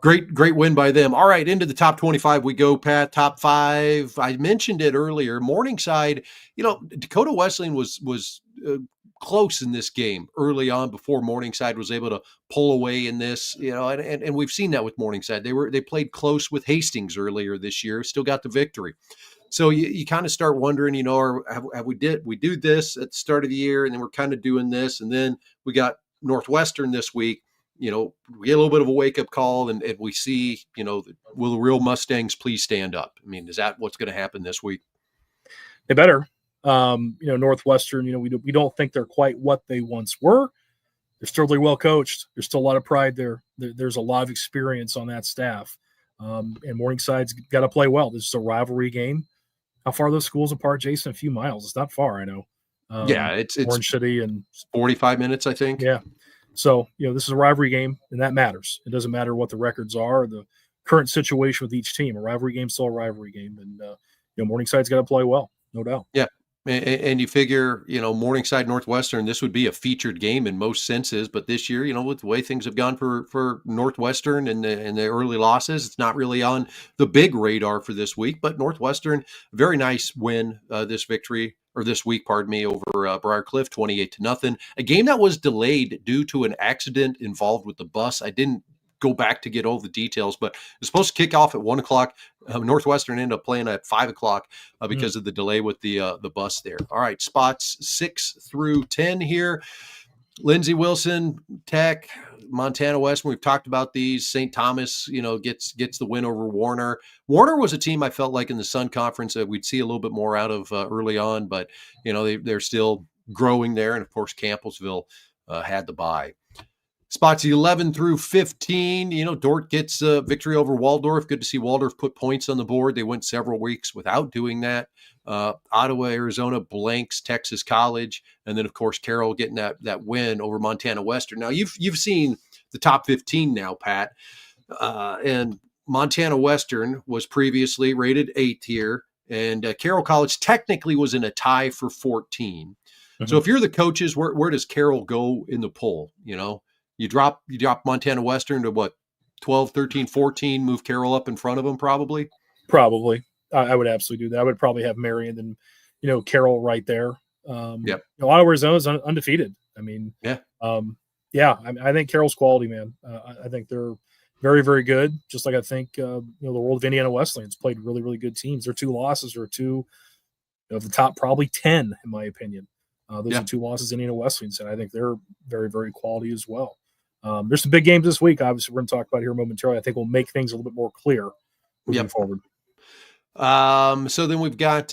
great win by them. All right, into the top 25 we go, Pat. Top 5. I mentioned it earlier. Morningside, Dakota Wesleyan was close in this game early on before Morningside was able to pull away in this, and we've seen that with Morningside. They played close with Hastings earlier this year, still got the victory. So you kind of start wondering, we do this at the start of the year, and then we're kind of doing this, and then we got Northwestern this week. We get a little bit of a wake-up call, and we see, will the real Mustangs please stand up? I mean, is that what's going to happen this week? They better. Northwestern, we don't think they're quite what they once were. They're still really well coached. There's still a lot of pride there. There's a lot of experience on that staff. And Morningside's got to play well. This is a rivalry game. How far are those schools apart, Jason? A few miles. It's not far, I know. It's Orange City and 45 minutes, I think. Yeah. So, this is a rivalry game, and that matters. It doesn't matter what the records are, the current situation with each team. A rivalry game is still a rivalry game. And, Morningside's got to play well, no doubt. Yeah. And you figure, Morningside Northwestern, this would be a featured game in most senses. But this year, with the way things have gone for Northwestern and the early losses, it's not really on the big radar for this week. But Northwestern, very nice win this week, over Briarcliff, 28-0. A game that was delayed due to an accident involved with the bus. I didn't go back to get all the details, but it's supposed to kick off at 1:00. Northwestern ended up playing at 5:00 because of the delay with the bus there. All right, spots 6 through 10 here. Lindsey Wilson, Tech, Montana Western. We've talked about these. St. Thomas, gets the win over Warner. Warner was a team I felt like in the Sun Conference that we'd see a little bit more out of early on, but they're still growing there. And of course, Campbellsville had the bye. Spots 11 through 15, Dort gets a victory over Waldorf. Good to see Waldorf put points on the board. They went several weeks without doing that. Ottawa, Arizona blanks Texas College. And then, of course, Carroll getting that win over Montana Western. Now, you've seen the top 15 now, Pat. And Montana Western was previously rated 8th here. And Carroll College technically was in a tie for 14. Mm-hmm. So if you're the coaches, where does Carroll go in the poll, You drop Montana Western to what, 12, 13, 14, move Carroll up in front of them probably? Probably. I would absolutely do that. I would probably have Marion and, Carroll right there. Yep. Ottawa, Arizona is undefeated. I mean, yeah. I think Carroll's quality, man. I think they're very, very good. Just like I think, the world of Indiana Wesleyan's played really, really good teams. Their 2 losses are 2 of the top probably 10, in my opinion. Those are 2 losses Indiana Wesleyan's, and I think they're very, very quality as well. There's some big games this week. Obviously, we're going to talk about here momentarily. I think we'll make things a little bit more clear moving forward. So then we've got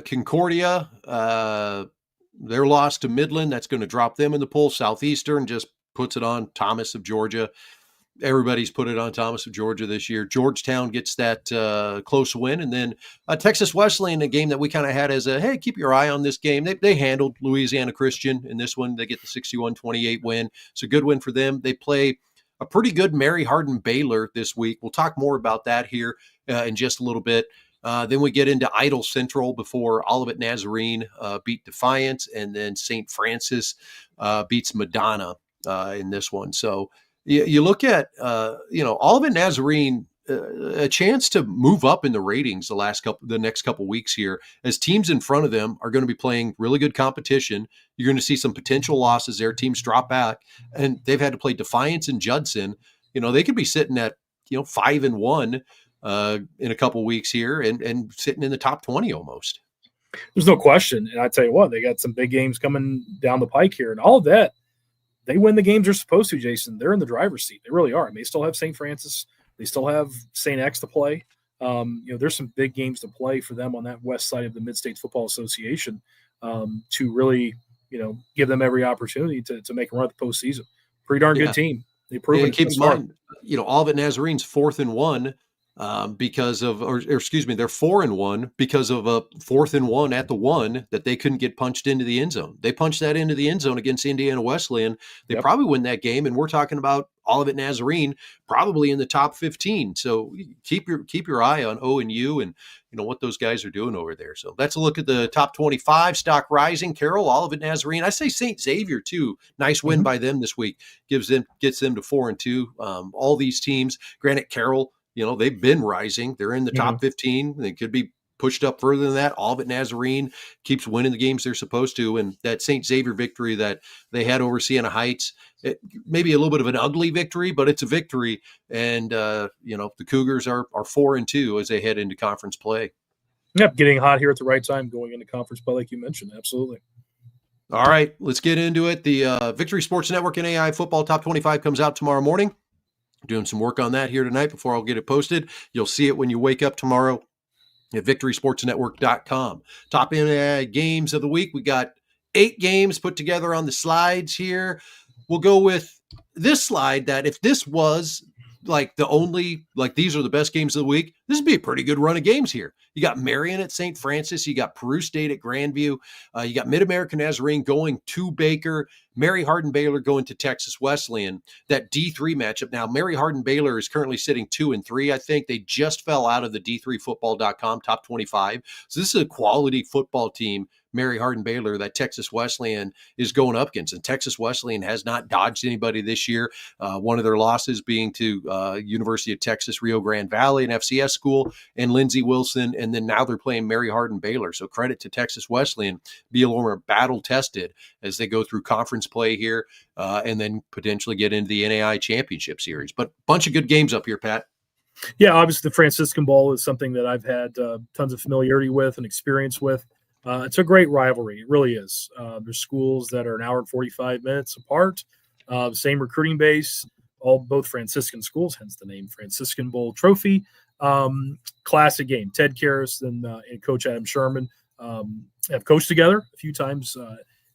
Concordia. Their loss to Midland. That's going to drop them in the poll. Southeastern just puts it on Thomas of Georgia. Everybody's put it on Thomas of Georgia this year. Georgetown gets that close win. And then Texas Wesleyan, a game that we kind of had as hey, keep your eye on this game. They handled Louisiana Christian in this one. They get the 61-28 win. It's a good win for them. They play a pretty good Mary Hardin Baylor this week. We'll talk more about that here in just a little bit. Then we get into Idle Central before Olivet Nazarene beat Defiance, and then St. Francis beats Madonna in this one. So you look at, Olivet Nazarene, a chance to move up in the ratings the next couple weeks here, as teams in front of them are going to be playing really good competition. You're going to see some potential losses there. Teams drop back, and they've had to play Defiance and Judson. They could be sitting at 5-1 in a couple weeks here, and sitting in the top 20 almost. There's no question. And I tell you what, they got some big games coming down the pike here, and all of that. They win the games they're supposed to, Jason. They're in the driver's seat. They really are. And they still have St. Francis. They still have St. X to play. There's some big games to play for them on that west side of the Mid-States Football Association to really, give them every opportunity to make a run at the postseason. Pretty darn good team. They prove it. Keep in mind, Olivet Nazarene's 4-1 because of, they're 4-1 because of a 4th-and-1 at the 1 that they couldn't get punched into the end zone. They punched that into the end zone against Indiana Wesleyan. They probably win that game, and we're talking about Olivet Nazarene probably in the top 15. So keep your eye on ONU and what those guys are doing over there. So that's a look at the top 25. Stock Rising, Carroll, Olivet Nazarene. I say St. Xavier too. Nice win by them this week. Gets them to 4-2. All these teams. Granted, Carroll, they've been rising. They're in the top 15. They could be pushed up further than that. Olivet Nazarene keeps winning the games they're supposed to. And that St. Xavier victory that they had over Siena Heights, it may be a little bit of an ugly victory, but it's a victory. And, the Cougars are 4-2 as they head into conference play. Yep, getting hot here at the right time, going into conference play like you mentioned. Absolutely. All right, let's get into it. The Victory Sports Network NAIA Football Top 25 comes out tomorrow morning. Doing some work on that here tonight before I'll get it posted. You'll see it when you wake up tomorrow at victorysportsnetwork.com. Top NAIA games of the week. We got 8 games put together on the slides here. We'll go with this slide that if this was these are the best games of the week, this would be a pretty good run of games here. You got Marion at St. Francis. You got Peru State at Grandview. You got Mid-American Nazarene going to Baker. Mary Hardin Baylor going to Texas Wesleyan. That D3 matchup. Now, Mary Hardin Baylor is currently sitting 2-3. I think they just fell out of the D3football.com top 25. So this is a quality football team, Mary Hardin Baylor, that Texas Wesleyan is going up against. And Texas Wesleyan has not dodged anybody this year. One of their losses being to University of Texas Rio Grande Valley, an FCS school, and Lindsey Wilson. And then now they're playing Mary Hardin Baylor. So credit to Texas Wesleyan. Be a little more battle tested as they go through conference play here and then potentially get into the NAIA Championship Series. But bunch of good games up here, Pat. Yeah, obviously the Franciscan Bowl is something that I've had tons of familiarity with and experience with. It's a great rivalry. It really is. There's schools that are an hour and 45 minutes apart, same recruiting base, both Franciscan schools, hence the name Franciscan Bowl Trophy. Classic game. Ted Karras and Coach Adam Sherman have coached together a few times.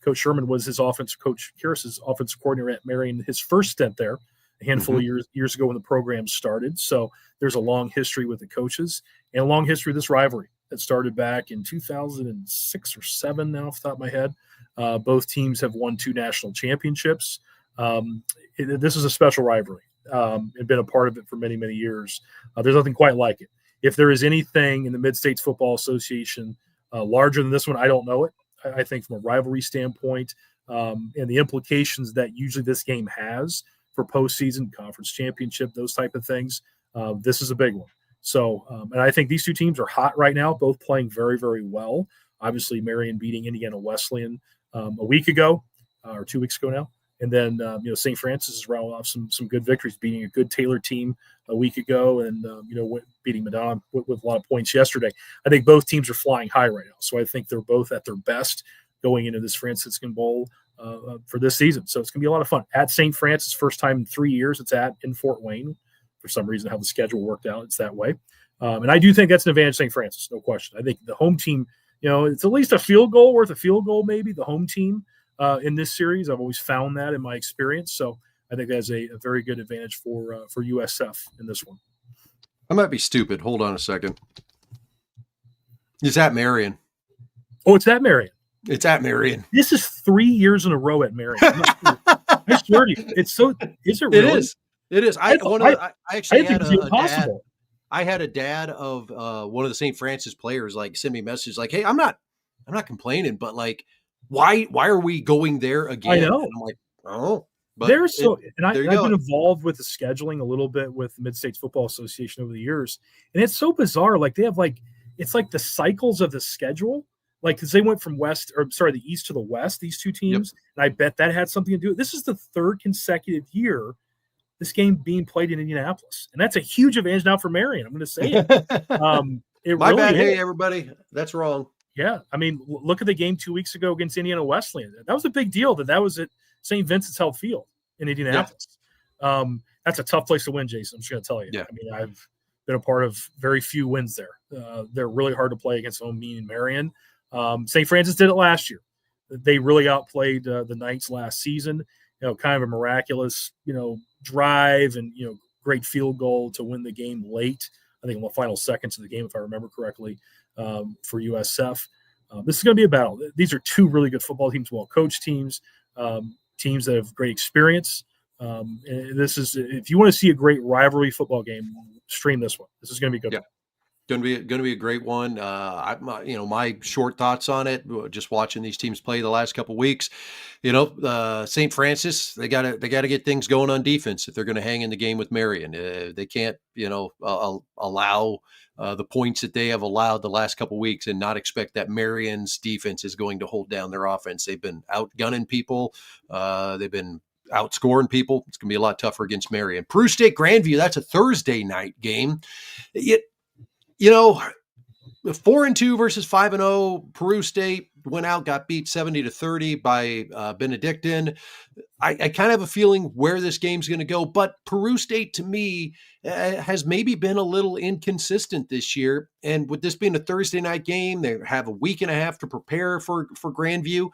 Coach Sherman was his Coach Karras' offensive coordinator at Marion, his first stint there a handful of years ago when the program started. So there's a long history with the coaches and a long history of this rivalry that started back in 2006 or 7 now off the top of my head. Both teams have won 2 national championships. This is a special rivalry. And been a part of it for many, many years. There's nothing quite like it. If there is anything in the Mid-States Football Association larger than this one, I don't know it. I think from a rivalry standpoint and the implications that usually this game has for postseason, conference championship, those type of things, this is a big one. So, and I think these two teams are hot right now, both playing very, very well. Obviously, Marion beating Indiana Wesleyan a week ago or 2 weeks ago now. And then, St. Francis is rattling off some good victories, beating a good Taylor team a week ago and, beating Madonna with a lot of points yesterday. I think both teams are flying high right now. So I think they're both at their best going into this Franciscan Bowl for this season. So it's going to be a lot of fun. At St. Francis, first time in 3 years it's in Fort Wayne. For some reason, how the schedule worked out, it's that way. And I do think that's an advantage St. Francis, no question. I think the home team, it's at least worth a field goal maybe, the home team. In this series, I've always found that in my experience. So I think that's a very good advantage for USF in this one. I might be stupid. Hold on a second. It's at Marion. Oh, it's at Marion. It's at Marion. This is 3 years in a row at Marion. I swear to you. Is it really? It is. It is. I actually think had it's a dad. impossible. I had a dad of one of the St. Francis players like send me a message like, "Hey, I'm not complaining, but like, why are we going there again?" I know. And I'm like, "Oh, but There's so, and there you I've go." been involved with the scheduling a little bit with the Mid-States Football Association over the years, and it's so bizarre. Like they have it's like the cycles of the schedule, like because they went from the east to the west, these two teams, and I bet that had something to do with. This is the third consecutive year this game being played in Indianapolis, and that's a huge advantage now for Marion. I'm going to say it. It My really bad. is. Hey, everybody, that's wrong. Yeah, I mean, look at the game 2 weeks ago against Indiana Wesleyan. That was a big deal. That was at St. Vincent's Health Field in Indianapolis. Yeah. That's a tough place to win, Jason. I'm just going to tell you. Yeah. I mean, I've been a part of very few wins there. They're really hard to play against Mean and Marion. St. Francis did it last year. They really outplayed the Knights last season. Kind of a miraculous, drive and great field goal to win the game late. I think in the final seconds of the game, if I remember correctly, for USF. This is going to be a battle. These are two really good football teams, well-coached teams, teams that have great experience. And this is, if you want to see a great rivalry football game, stream this one. This is going to be good. Yeah. Going to be a great one. My short thoughts on it, just watching these teams play the last couple of weeks. St. Francis, they got to get things going on defense if they're going to hang in the game with Marion. They can't, allow the points that they have allowed the last couple of weeks and not expect that Marion's defense is going to hold down their offense. They've been outgunning people. They've been outscoring people. It's going to be a lot tougher against Marion. Peru State Grandview, that's a Thursday night game. 4-2 versus 5-0. Peru State went out, got beat 70-30 by Benedictine. I kind of have a feeling where this game's going to go, but Peru State to me has maybe been a little inconsistent this year. And with this being a Thursday night game, they have a week and a half to prepare for Grandview.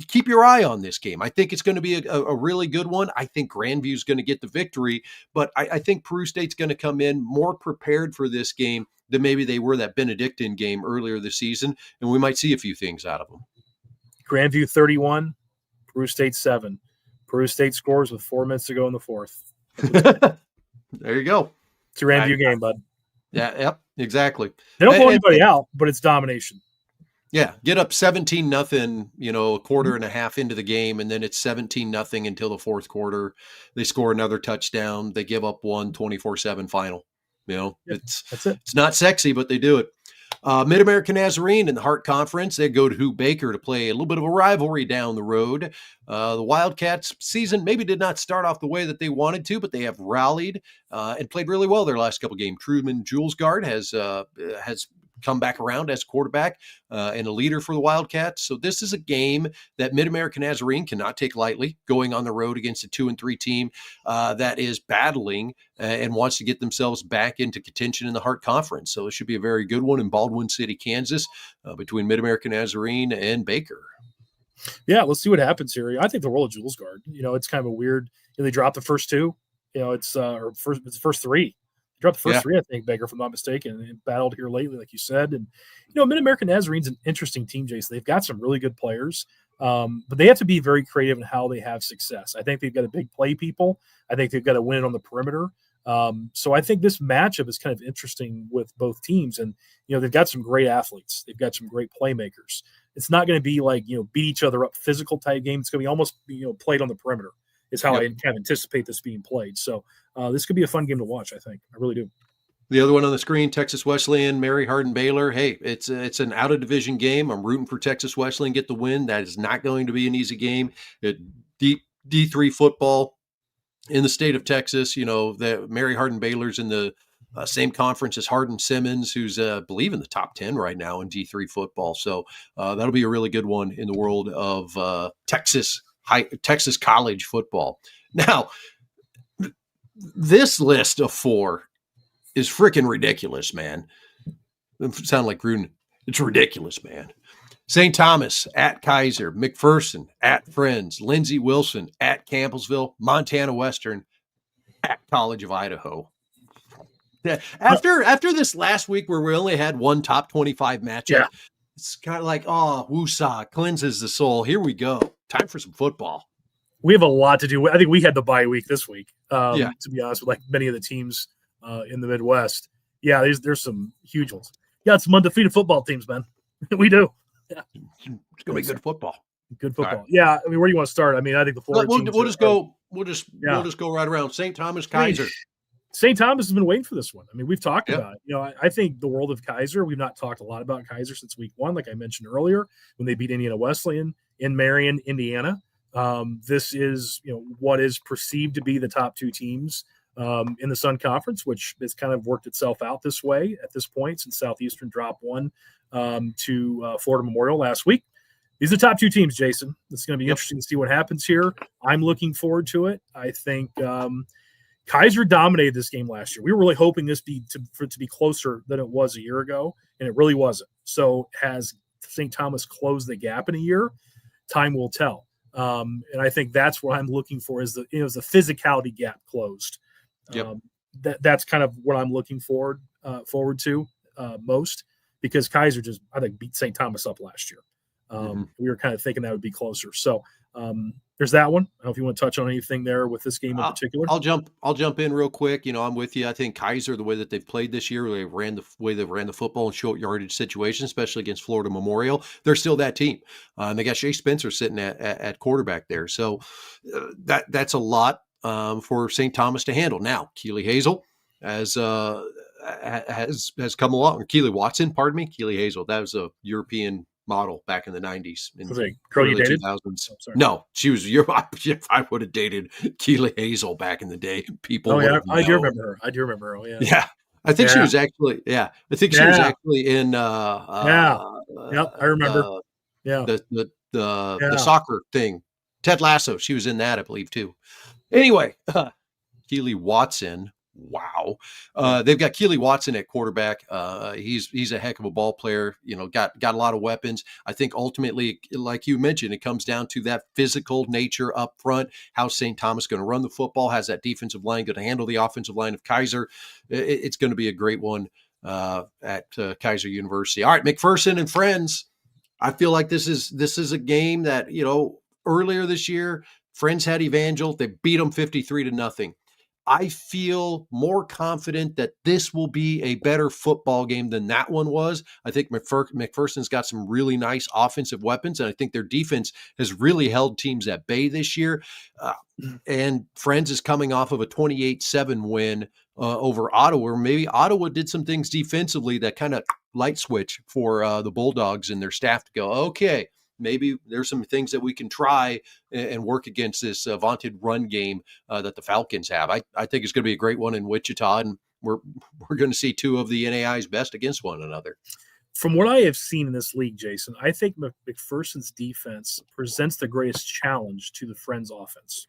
Keep your eye on this game. I think it's going to be a really good one. I think Grandview is going to get the victory, but I think Peru State's going to come in more prepared for this game than maybe they were that Benedictine game earlier this season, and we might see a few things out of them. Grandview 31, Peru State 7. Peru State scores with 4 minutes to go in the fourth. There you go. It's a Grandview game, bud. Yeah, yep, exactly. They don't blow anybody out, but it's domination. Yeah, get up 17-0, a quarter and a half into the game, and then it's 17-0 until the fourth quarter. They score another touchdown. They give up one 24-7 final. That's it. It's not sexy, but they do it. Mid-American Nazarene in the Hart Conference, they go to Hoop Baker to play a little bit of a rivalry down the road. The Wildcats season maybe did not start off the way that they wanted to, but they have rallied and played really well their last couple games. Truman Julesgaard has come back around as quarterback and a leader for the Wildcats. So this is a game that Mid-American Nazarene cannot take lightly, going on the road against a 2-3 team that is battling and wants to get themselves back into contention in the Hart Conference. So it should be a very good one in Baldwin City, Kansas, between Mid-American Nazarene and Baker. Yeah, let's see what happens here. I think the role of Julesgaard, it's kind of a weird, they dropped the first two, it's the first three. Dropped the first three, I think, Baker, if I'm not mistaken, and battled here lately, like you said. And, Mid-American Nazarene's an interesting team, Jason. They've got some really good players, but they have to be very creative in how they have success. I think they've got to big play people. I think they've got to win it on the perimeter. So I think this matchup is kind of interesting with both teams. And, they've got some great athletes. They've got some great playmakers. It's not going to be like, beat each other up physical type game. It's going to be almost, played on the perimeter. Is how I kind of anticipate this being played. So this could be a fun game to watch, I think. I really do. The other one on the screen, Texas Wesleyan, Mary Hardin Baylor. Hey, it's an out-of-division game. I'm rooting for Texas Wesleyan get the win. That is not going to be an easy game. D3 football in the state of Texas, the Mary Hardin Baylor's in the same conference as Hardin Simmons, who's, I believe, in the top 10 right now in D3 football. So that'll be a really good one in the world of Texas college football. Now, this list of 4 is freaking ridiculous, man. It sound like Gruden. It's ridiculous, man. St. Thomas at Kaiser, McPherson at Friends, Lindsey Wilson at Campbellsville, Montana Western at College of Idaho. Yeah. After this last week where we only had one top 25 matchup, it's kind of like, woosah, cleanses the soul. Here we go. Time for some football. we have a lot to do. I think we had the bye week this week, Yeah. to be honest, with like many of the teams in the Midwest. Yeah, there's some huge ones. Yeah, it's some undefeated football teams, man. We do. Yeah. It's going to be good football. Good football. Right. Yeah, I mean, where do you want to start? I mean, I think the Florida We'll teams just go. We'll just go right around. St. Thomas, Kaiser. St. Thomas has been waiting for this one. I mean, we've talked Yep. about it. You know, I think the world of Kaiser, we've not talked a lot about Kaiser since week 1, like I mentioned earlier, when they beat Indiana Wesleyan in Marion, Indiana. This is, what is perceived to be the top 2 teams in the Sun Conference, which has kind of worked itself out this way at this point since Southeastern dropped 1 to Florida Memorial last week. These are the top 2 teams, Jason. It's going to be interesting to see what happens here. I'm looking forward to it. I think Kaiser dominated this game last year. We were really hoping for it to be closer than it was a year ago, and it really wasn't. So has St. Thomas closed the gap in a year? Time will tell. And I think that's what I'm looking for is the physicality gap closed. Yep. That's kind of what I'm looking forward to most, because Kaiser just, I think, beat St. Thomas up last year. We were kind of thinking that would be closer. So there's that one. I don't know if you want to touch on anything there with this game in particular. I'll jump in real quick. I'm with you. I think Kaiser, the way that they've played this year, they've ran the football in short yardage situations, especially against Florida Memorial. They're still that team. And they got Shea Spencer sitting at quarterback there. So that's a lot for St. Thomas to handle. Now, Keely Hazel has come along. Keely Watson, pardon me. Keely Hazel, that was a European model back in the 90s. In the girl you dated? 2000s. No, she was I would have dated Keely Hazel back in the day. People I do remember her. Oh, yeah. Yeah. I think she was actually in Yep, I remember. The soccer thing. Ted Lasso, she was in that, I believe, too. Anyway, Keely Watson. Wow. They've got Keely Watson at quarterback. He's a heck of a ball player, got a lot of weapons. I think ultimately, like you mentioned, it comes down to that physical nature up front. How's St. Thomas going to run the football? How's that defensive line going to handle the offensive line of Kaiser? It's going to be a great one at Kaiser University. All right, McPherson and friends. I feel like this is a game that, earlier this year, Friends had Evangel. They beat them 53-0. I feel more confident that this will be a better football game than that one was. I think McPherson's got some really nice offensive weapons, and I think their defense has really held teams at bay this year. And Friends is coming off of a 28-7 win over Ottawa, where maybe Ottawa did some things defensively that kind of light switch for the Bulldogs and their staff to go, okay, maybe there's some things that we can try and work against this vaunted run game that the Falcons have. I think it's going to be a great one in Wichita, and we're going to see 2 of the NAI's best against one another. From what I have seen in this league, Jason, I think McPherson's defense presents the greatest challenge to the Friends offense.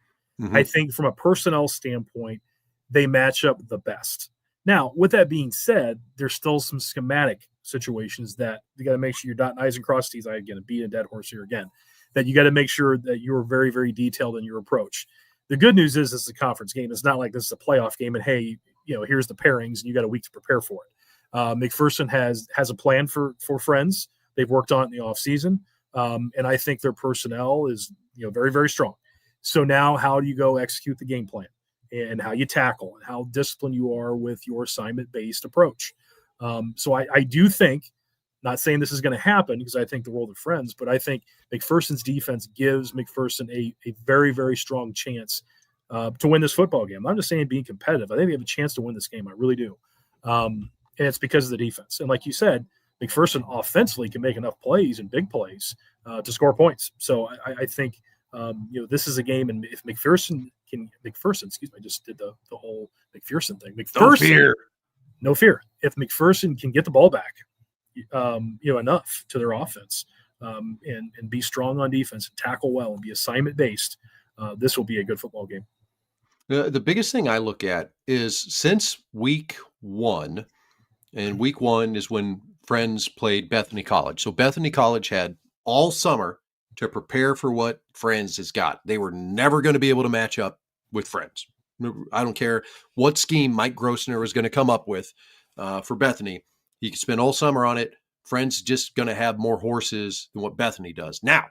I think from a personnel standpoint, they match up the best. Now, with that being said, there's still some schematic situations that you got to make sure you're dotting I's and cross T's. I again beat a dead horse here again. That you got to make sure that you're very, very detailed in your approach. The good news is it's a conference game. It's not like this is a playoff game and hey, here's the pairings and you got a week to prepare for it. McPherson has a plan for Friends. They've worked on it in the offseason. And I think their personnel is very, very strong. So now how do you go execute the game plan and how you tackle and how disciplined you are with your assignment-based approach? So I do think, not saying this is going to happen because I think the world of Friends, but I think McPherson's defense gives McPherson a very, very strong chance to win this football game. I'm just saying being competitive. I think they have a chance to win this game. I really do. And it's because of the defense. And like you said, McPherson offensively can make enough plays and big plays to score points. So I think, this is a game, and if McPherson, I just did the whole McPherson thing. No fear. If McPherson can get the ball back, enough to their offense, and be strong on defense and tackle well and be assignment based, this will be a good football game. The biggest thing I look at is since week 1, and week 1 is when Friends played Bethany College. So Bethany College had all summer to prepare for what Friends has got. They were never going to be able to match up with Friends. I don't care what scheme Mike Grossner was going to come up with for Bethany. He could spend all summer on it. Friends just going to have more horses than what Bethany does. Now,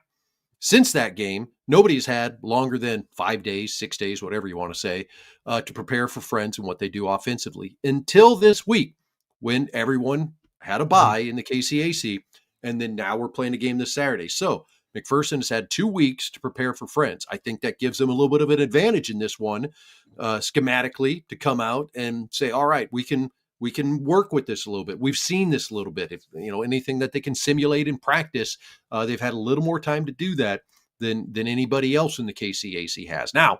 Since that game, nobody's had longer than 5 days, 6 days, whatever you want to say, to prepare for Friends and what they do offensively until this week when everyone had a bye in the KCAC. And then now we're playing a game this Saturday. So McPherson has had 2 weeks to prepare for Friends. I think that gives them a little bit of an advantage in this one, schematically, to come out and say, all right, we can work with this a little bit. We've seen this a little bit. If anything that they can simulate in practice, they've had a little more time to do that than anybody else in the KCAC has. Now,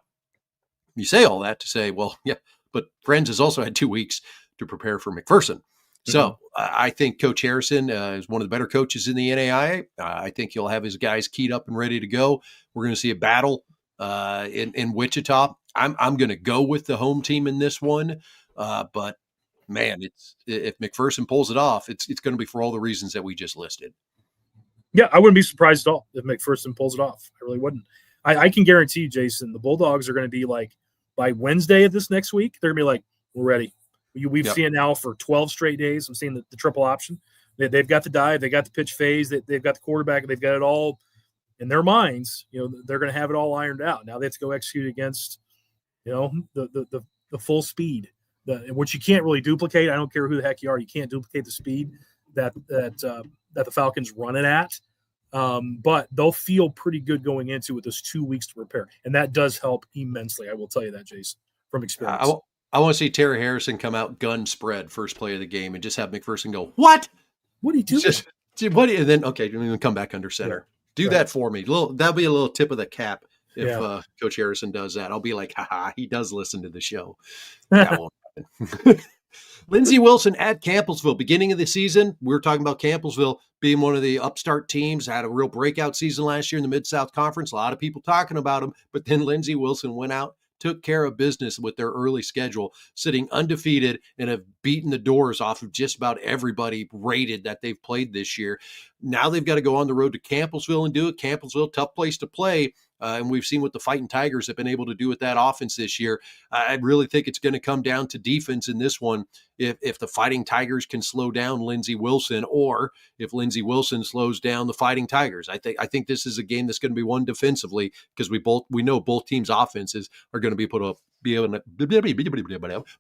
you say all that to say, well, yeah, but Friends has also had 2 weeks to prepare for McPherson. So I think Coach Harrison is one of the better coaches in the NAIA. I think he'll have his guys keyed up and ready to go. We're going to see a battle in Wichita. I'm going to go with the home team in this one, but man, if McPherson pulls it off, it's going to be for all the reasons that we just listed. Yeah, I wouldn't be surprised at all if McPherson pulls it off. I really wouldn't. I can guarantee you, Jason, the Bulldogs are going to be like, by Wednesday of this next week, they're going to be like, we're ready. We've seen it now for 12 straight days. I'm seeing the triple option. They've got the dive, they got the pitch phase, they've got the quarterback, they've got it all in their minds. They're going to have it all ironed out. Now they have to go execute against, the full speed, which you can't really duplicate. I don't care who the heck you are, you can't duplicate the speed that the Falcons run it at. But they'll feel pretty good going into with those 2 weeks to prepare, and that does help immensely. I will tell you that, Jason, from experience. I want to see Terry Harrison come out gun spread first play of the game and just have McPherson go, what? What are you doing? And then, okay, you're going to come back under center. Do that for me. That'll be a little tip of the cap if Coach Harrison does that. I'll be like, haha, he does listen to the show. That won't happen. Lindsey Wilson at Campbellsville. Beginning of the season, we were talking about Campbellsville being one of the upstart teams, had a real breakout season last year in the Mid-South Conference. A lot of people talking about him, but then Lindsey Wilson went out, took care of business with their early schedule, sitting undefeated and have beaten the doors off of just about everybody rated that they've played this year. Now they've got to go on the road to Campbellsville and do it. Campbellsville, tough place to play. And we've seen what the Fighting Tigers have been able to do with that offense this year. I really think it's going to come down to defense in this one. If the Fighting Tigers can slow down Lindsey Wilson, or if Lindsey Wilson slows down the Fighting Tigers, I think this is a game that's going to be won defensively, because we know both teams' offenses are going to be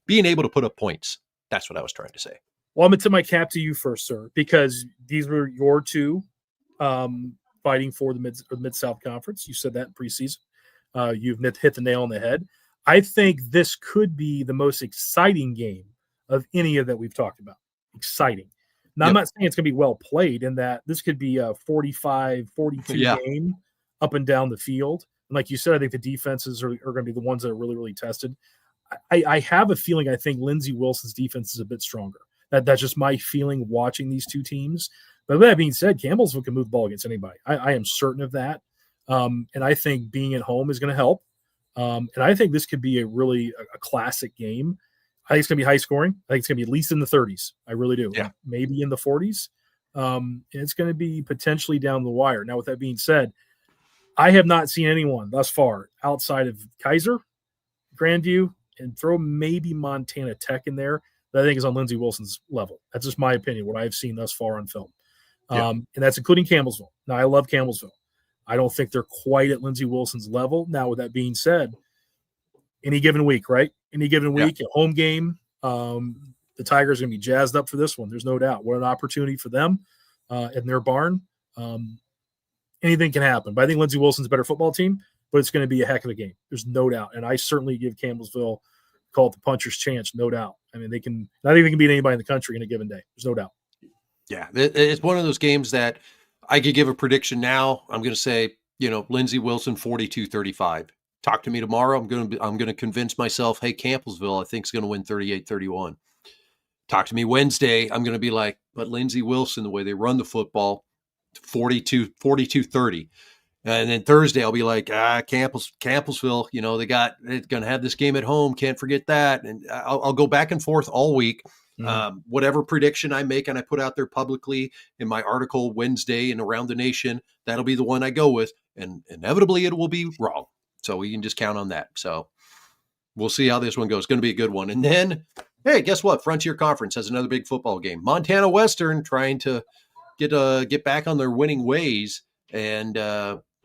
being able to put up points. That's what I was trying to say. Well, I'm going to tip my cap to you first, sir, because these were your two fighting for the Mid-South Conference. You said that in preseason. You've hit the nail on the head. I think this could be the most exciting game of any of that we've talked about. Exciting. Now, I'm not saying it's going to be well played, in that this could be a 45-42 game up and down the field. And like you said, I think the defenses are going to be the ones that are really, really tested. I have a feeling, I think Lindsey Wilson's defense is a bit stronger. That's just my feeling watching these two teams. But with that being said, Campbellsville can move the ball against anybody. I am certain of that. And I think being at home is going to help. And I think this could be a classic game. I think it's going to be high scoring. I think it's going to be at least in the 30s. I really do. Yeah. Maybe in the 40s. And it's going to be potentially down the wire. Now, with that being said, I have not seen anyone thus far outside of Kaiser, Grandview, and throw maybe Montana Tech in there, that I think is on Lindsey Wilson's level. That's just my opinion, what I've seen thus far on film. And that's including Campbellsville. Now, I love Campbellsville. I don't think they're quite at Lindsey Wilson's level. Now, with that being said, any given week, right? Any given week, a home game, the Tigers are going to be jazzed up for this one. There's no doubt. What an opportunity for them in their barn. Anything can happen. But I think Lindsey Wilson's a better football team, but it's going to be a heck of a game. There's no doubt. And I certainly give Campbellsville, call it the puncher's chance, no doubt. I mean, I think they can beat anybody in the country in a given day. There's no doubt. Yeah, it's one of those games that I could give a prediction now. I'm going to say, Lindsey Wilson 42-35. Talk to me tomorrow. I'm going to convince myself, hey, Campbellsville, I think is going to win 38-31. Talk to me Wednesday. I'm going to be like, but Lindsey Wilson, the way they run the football, 42-30. And then Thursday, I'll be like, Campbellsville, they're going to have this game at home. Can't forget that. And I'll go back and forth all week. Whatever prediction I make and I put out there publicly in my article Wednesday and around the nation, that'll be the one I go with. And inevitably it will be wrong. So we can just count on that. So we'll see how this one goes. It's going to be a good one. And then, hey, guess what? Frontier Conference has another big football game. Montana Western trying to get back on their winning ways. And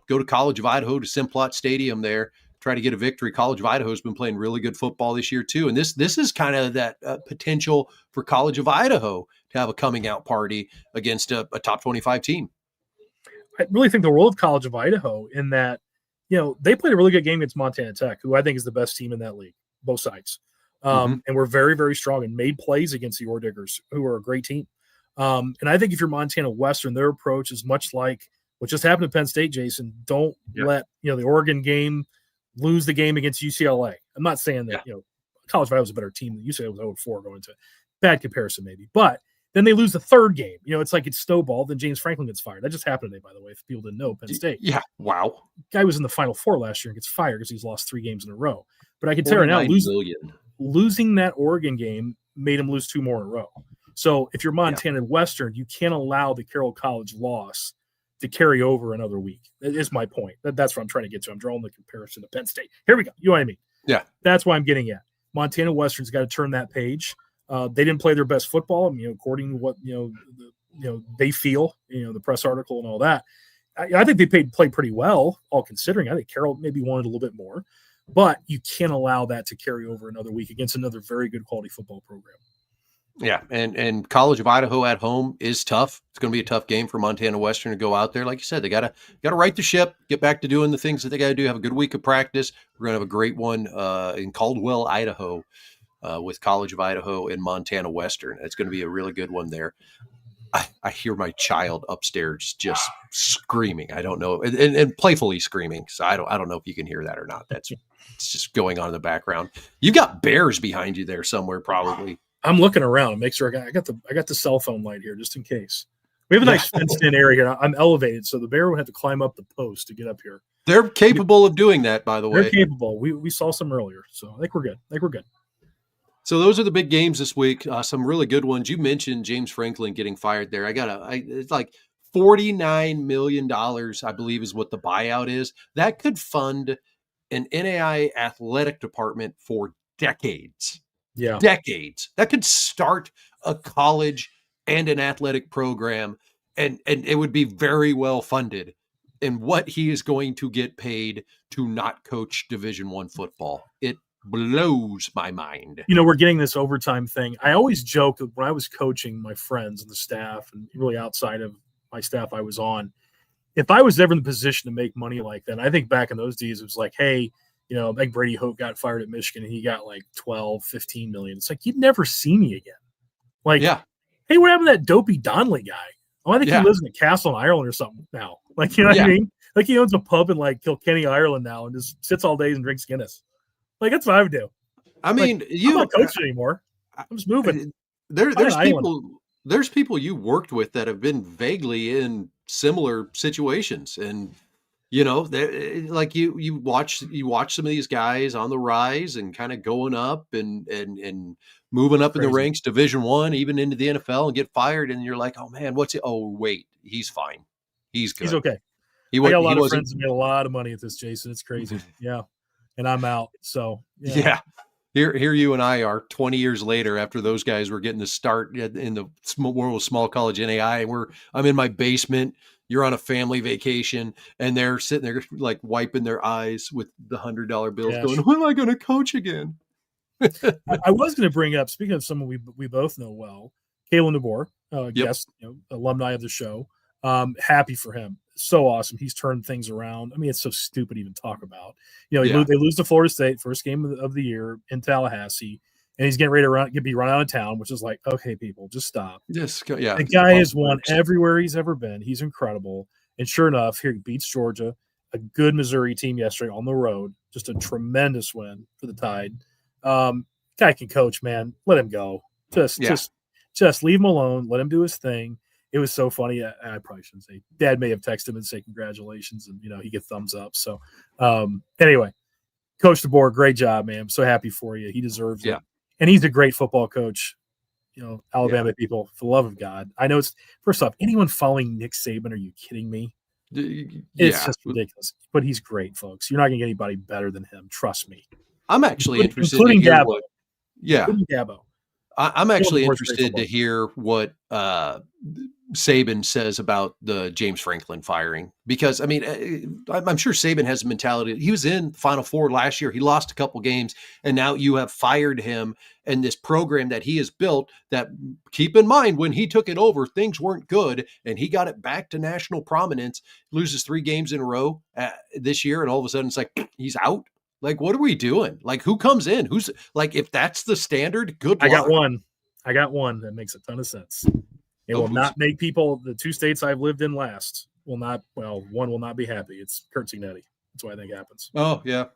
go to College of Idaho to Simplot Stadium there, try to get a victory. College of Idaho has been playing really good football this year too. And this is kind of that potential for College of Idaho to have a coming out party against a top 25 team. I really think the role of College of Idaho in that, they played a really good game against Montana Tech, who I think is the best team in that league, both sides. And we're very, very strong and made plays against the Ore Diggers, who are a great team. And I think if you're Montana Western, their approach is much like what just happened to Penn State, Jason. Don't let, the Oregon game lose the game against UCLA. I'm not saying that, College of Idaho was a better team than UCLA was 0-4 going to. Bad comparison maybe. But then they lose the third game. It's like it's snowballed. Then James Franklin gets fired. That just happened today, by the way, if people didn't know, Penn State. Yeah. Wow. Guy was in the Final Four last year and gets fired because he's lost 3 games in a row. But I can tell you right now, losing that Oregon game made him lose 2 more in a row. So if you're Montana Western, you can't allow the Carroll College loss to carry over another week. That is my point. That's what I'm trying to get to. I'm drawing the comparison to Penn State. Here we go. You know what I mean? Yeah. That's why I'm getting at. Montana Western's got to turn that page. They didn't play their best football, according to what they feel, the press article and all that. I think they played pretty well, all considering. I think Carroll maybe wanted a little bit more, but you can't allow that to carry over another week against another very good quality football program. Yeah, and College of Idaho at home is tough. It's going to be a tough game for Montana Western to go out there. Like you said, they got to right the ship, get back to doing the things that they got to do. Have a good week of practice. We're going to have a great one in Caldwell, Idaho, with College of Idaho and Montana Western. It's going to be a really good one there. I hear my child upstairs just screaming. I don't know, and playfully screaming. So I don't know if you can hear that or not. It's just going on in the background. You got bears behind you there somewhere, probably. I'm looking around to make sure I got the cell phone light here just in case. We have a nice fenced in area here. I'm elevated, so the bear would have to climb up the post to get up here. They're capable of doing that, by the way. They're capable. We saw some earlier, so I think we're good. So those are the big games this week. Some really good ones. You mentioned James Franklin getting fired there. It's like $49 million, I believe, is what the buyout is. That could fund an NAIA athletic department for decades. Yeah. Decades. That could start a college and an athletic program, and it would be very well funded. And what he is going to get paid to not coach Division I football, it blows my mind. We're getting this overtime thing. I always joke that when I was coaching my friends and the staff, and really outside of my staff I was on, if I was ever in the position to make money like that, I think back in those days, it was like, hey, like Brady Hoke got fired at Michigan and he got like 12, 15 million. It's like, you'd never see me again. Like, hey, what happened to that dopey Donnelly guy? Oh, I think he lives in a castle in Ireland or something now. Like, you know what I mean? Like he owns a pub in like Kilkenny, Ireland now and just sits all day and drinks Guinness. Like, that's what I would do. I mean, I'm not coaching anymore. I'm just moving. There's people you worked with that have been vaguely in similar situations, and like you watch some of these guys on the rise and kind of going up and moving up in the ranks, Division I, even into the NFL, and get fired, and you're like, oh man, what's it? Oh wait, he's fine, he's good, he's okay. I got a lot of friends who made a lot of money at this, Jason. It's crazy, yeah. And I'm out. So yeah. Here you and I are 20 years later after those guys were getting to start in the world of small college NAI. And I'm in my basement. You're on a family vacation, and they're sitting there like wiping their eyes with the $100 bills, going, "When am I going to coach again?" I was going to bring up, speaking of someone we both know well, Kalen DeBoer, guest, alumni of the show. Happy for him. So awesome. He's turned things around. I mean, it's so stupid to even talk about. They lose to Florida State, first game of the year in Tallahassee, and he's getting ready to be run out of town, which is like, okay, people, just stop. The guy has won everywhere he's ever been. He's incredible. And sure enough, here he beats Georgia, a good Missouri team yesterday on the road. Just a tremendous win for the Tide. Guy can coach, man. Let him go. Just leave him alone. Let him do his thing. It was so funny. I probably shouldn't say. Dad may have texted him and say congratulations, and he get thumbs up. So anyway, Coach DeBoer, great job, man. I'm so happy for you. He deserves it. And he's a great football coach. Alabama people, for the love of God. I know it's, first off, anyone following Nick Saban, are you kidding me? It's just ridiculous. But he's great, folks. You're not going to get anybody better than him. Trust me. I'm actually interested to hear what – Including Dabo. I'm actually interested to hear what Saban says about the James Franklin firing, because I mean, I'm sure Saban has a mentality. He was in Final Four last year. He lost a couple games, and now you have fired him. And this program that he has built, that, keep in mind, when he took it over, things weren't good, and he got it back to national prominence. Loses 3 games in a row this year, and all of a sudden it's like he's out. Like, what are we doing? Like, who comes in? Who's like, if that's the standard, good luck. I got one that makes a ton of sense. It will not make people, the 2 states I've lived in last, one will not be happy. It's Kurt Signetti. That's what I think happens. Oh, yeah.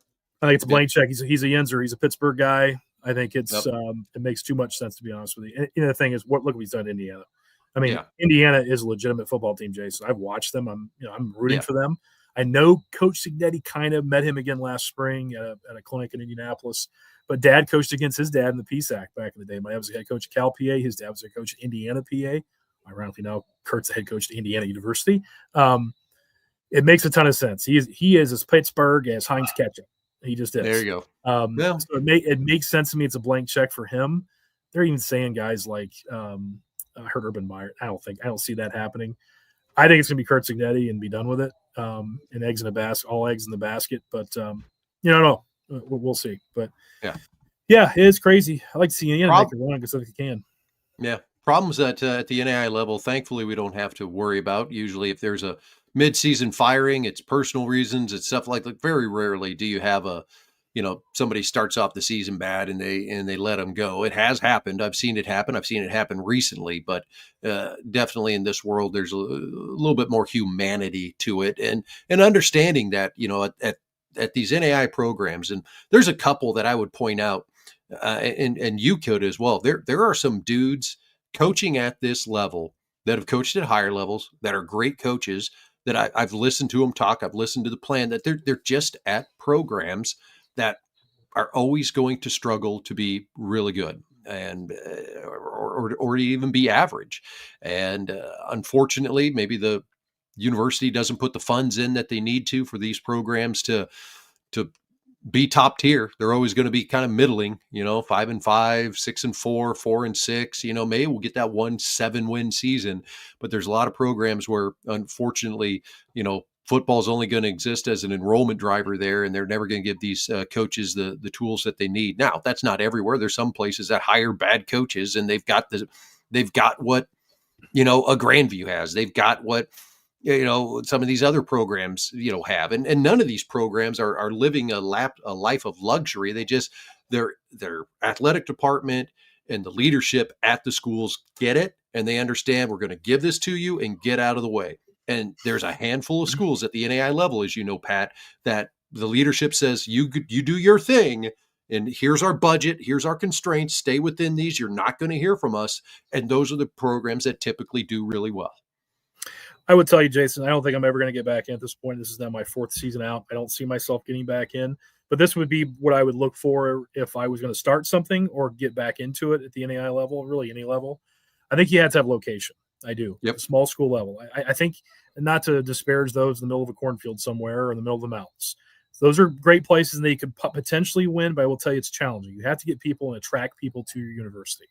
I think it's a blank check. He's a Yenzer. He's a Pittsburgh guy. I think it makes too much sense, to be honest with you. And the thing is, look what he's done in Indiana. I mean, Indiana is a legitimate football team, Jason. I've watched them. I'm rooting for them. I know Coach Signetti kind of met him again last spring at a clinic in Indianapolis. But Dad coached against his dad in the PSAC back in the day. My dad was the head coach at Cal PA. His dad was the head coach at Indiana PA. Ironically, now Kurt's the head coach at Indiana University. It makes a ton of sense. He is as Pittsburgh as Heinz Ketchup. He just is. There you go. So it makes sense to me. It's a blank check for him. They're even saying guys like I heard Urban Meyer. I don't see that happening. I think it's going to be Kurt Signetti and be done with it. And all eggs in the basket. But no, we'll see. But yeah, it's crazy. I like to see Indiana make a run because they can. Yeah. Problems at the NAIA level, thankfully, we don't have to worry about. Usually if there's a mid-season firing, it's personal reasons. It's stuff like very rarely do you have somebody starts off the season bad and they let them go. It has happened. I've seen it happen. I've seen it happen recently, but definitely in this world, there's a little bit more humanity to it and understanding that, at these NAIA programs. And there's a couple that I would point out, and you could as well. There are some dudes coaching at this level that have coached at higher levels that are great coaches that I've listened to them talk. I've listened to the plan that they're just at programs that are always going to struggle to be really good and or even be average. And unfortunately, maybe the university doesn't put the funds in that they need to for these programs to be top tier. They're always going to be kind of middling, 5-5, 6-4, 4-6, maybe we'll get that 1 7-win season, but there's a lot of programs where unfortunately, football is only going to exist as an enrollment driver there, and they're never going to give these coaches the tools that they need. Now, that's not everywhere. There's some places that hire bad coaches and they've got what, a Grandview has. They've got what, some of these other programs, have, and none of these programs are living a life of luxury. Their athletic department and the leadership at the schools get it, and they understand we're going to give this to you and get out of the way. And there's a handful of schools at the NAIA level, as you know, Pat, that the leadership says you do your thing. And here's our budget. Here's our constraints. Stay within these. You're not going to hear from us. And those are the programs that typically do really well. I would tell you, Jason, I don't think I'm ever going to get back in at this point. This is now my 4th season out. I don't see myself getting back in. But this would be what I would look for if I was going to start something or get back into it at the NAIA level, really any level. I think you have to have location. I do. Yep. Small school level. I think, not to disparage those in the middle of a cornfield somewhere or in the middle of the mountains. Those are great places and they could potentially win, but I will tell you it's challenging. You have to get people and attract people to your university.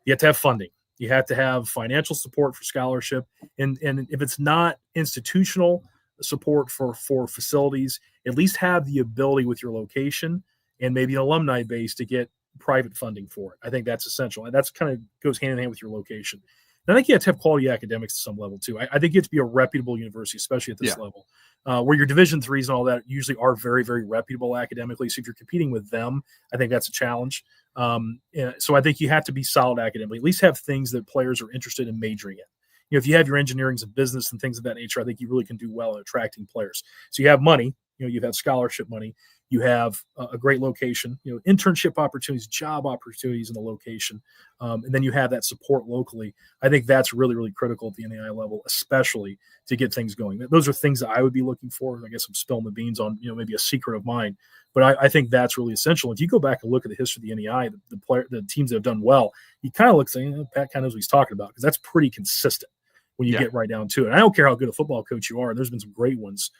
You have to have funding. You have to have financial support for scholarship. And if it's not institutional support for facilities, at least have the ability with your location and maybe an alumni base to get private funding for it. I think that's essential. And that's kind of goes hand in hand with your location. And I think you have to have quality academics to some level too. I think you have to be a reputable university, especially at this level, where your Division IIIs and all that usually are very, very reputable academically. So if you're competing with them, I think that's a challenge. So I think you have to be solid academically, at least have things that players are interested in majoring in. If you have your engineering and business and things of that nature, I think you really can do well in attracting players. So you have money, you've had scholarship money, you have a great location, internship opportunities, job opportunities in the location, and then you have that support locally. I think that's really, really critical at the NAIA level, especially to get things going. Those are things that I would be looking for. I guess I'm spilling the beans on, maybe a secret of mine, but I think that's really essential. If you go back and look at the history of the NAIA, the teams that have done well, you kind of look saying, Pat kind of knows what he's talking about, because that's pretty consistent when you get right down to it. And I don't care how good a football coach you are. There's been some great ones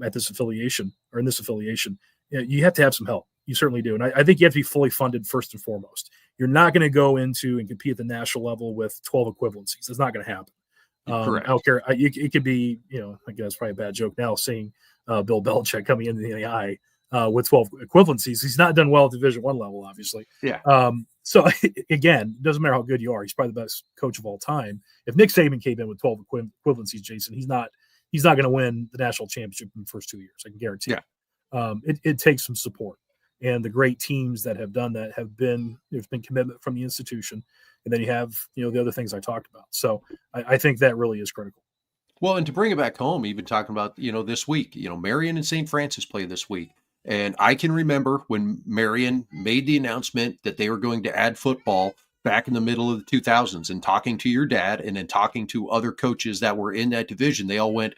at this affiliation or in this affiliation. You have to have some help. You certainly do. And I think you have to be fully funded first and foremost. You're not going to go into and compete at the national level with 12 equivalencies. That's not going to happen. I Correct. don't care. It could be, I guess probably a bad joke now seeing Bill Belichick coming into the NAI with 12 equivalencies. He's not done well at Division I level, obviously. Yeah. So again, it doesn't matter how good you are. He's probably the best coach of all time. If Nick Saban came in with 12 equivalencies, Jason, he's not going to win the national championship in the first 2 years. I can guarantee. Yeah. It takes some support, and the great teams that have done that there's been commitment from the institution, and then you have the other things I talked about. So I think that really is critical. Well, and to bring it back home, even talking about, this week, Marion and St. Francis play this week. And I can remember when Marion made the announcement that they were going to add football back in the middle of the 2000s, and talking to your dad and then talking to other coaches that were in that division, they all went,